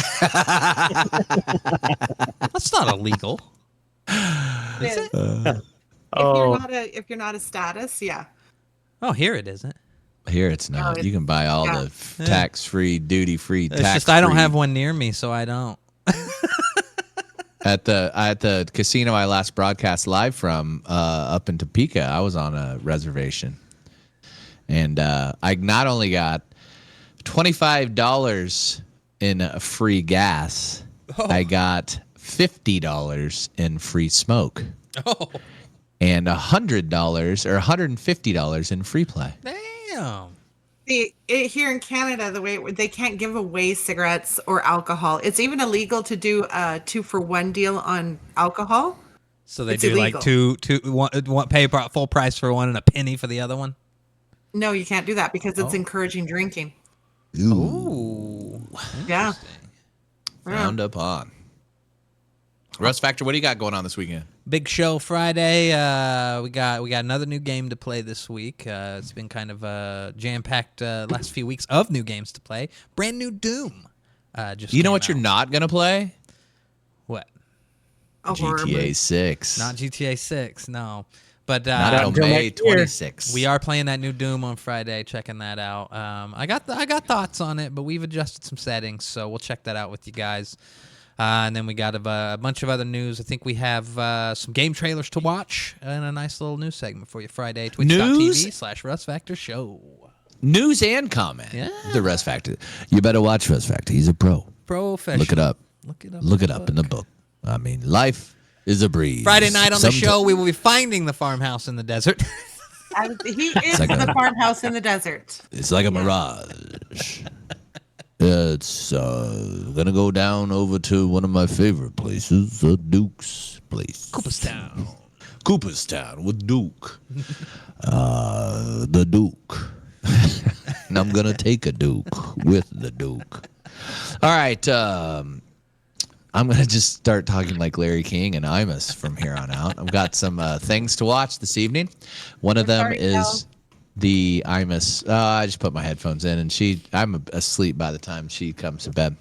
That's not illegal. Is it? Oh, If you're not a status, yeah. Oh, here it isn't. Here it's not. You can buy all the tax-free, duty-free, It's tax-free. just I don't have one near me, so I don't. At the casino I last broadcast live from up in Topeka, I was on a reservation, and I not only got $25 in free gas, I got $50 in free smoke, and $100 or $150 in free play. Damn. Here in Canada, the way they can't give away cigarettes or alcohol. It's even illegal to do a 2-for-1 deal on alcohol. So they It's do illegal. like one pay full price for one and a penny for the other one. No, you can't do that because it's encouraging drinking. Ooh. Yeah. Frowned upon. Russ Factor, what do you got going on this weekend? Big show Friday. We got another new game to play this week. It's been kind of a jam-packed last few weeks of new games to play. Brand new Doom. You know what you're not gonna play? What? GTA 6. Not GTA 6. No. But not until May 26th. We are playing that new Doom on Friday. Checking that out. I got thoughts on it, but we've adjusted some settings, so we'll check that out with you guys. And then we got a bunch of other news. I think we have some game trailers to watch and a nice little news segment for you Friday. Twitch.tv/Russ Factor Show. News and comment. Yeah. The Russ Factor. You better watch Russ Factor. He's a pro. Professional. Look it up. Look it up in the book. I mean, life is a breeze. Friday night on the show, we will be finding the farmhouse in the desert. He is the farmhouse in the desert. It's like a mirage. It's gonna go down over to one of my favorite places, Duke's place. Cooperstown with Duke. The Duke. And I'm gonna take a Duke with the Duke. All right. I'm gonna just start talking like Larry King and Imus from here on out. I've got some things to watch this evening. One of them is the Imus. I just put my headphones in, and I'm asleep by the time she comes to bed.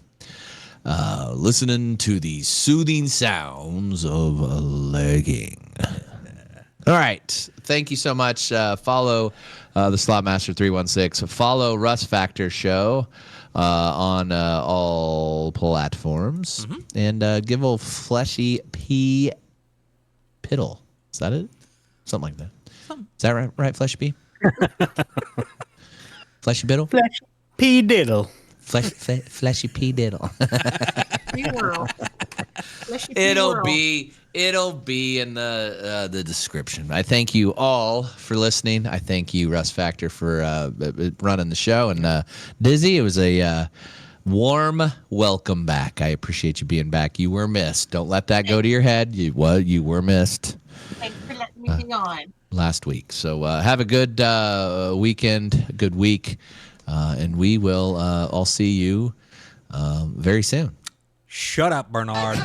Listening to the soothing sounds of legging. All right. Thank you so much. Follow the Slotmaster 316. Follow Russ Factor Show on all platforms. And give old Fleshy P Piddle. Is that it? Something like that. Is that right, Fleshy P? Fleshy Biddle? Fleshy P Diddle. Fleshy P Diddle. It'll be in the description. I thank you all for listening. I thank you, Russ Factor, for running the show. And Dizzy, it was a warm welcome back. I appreciate you being back. You were missed. Don't let that go to your head. You were missed. Thanks for letting me hang on. Last week. So have a good weekend, a good week, and we will all see you very soon. Shut up, Bernard.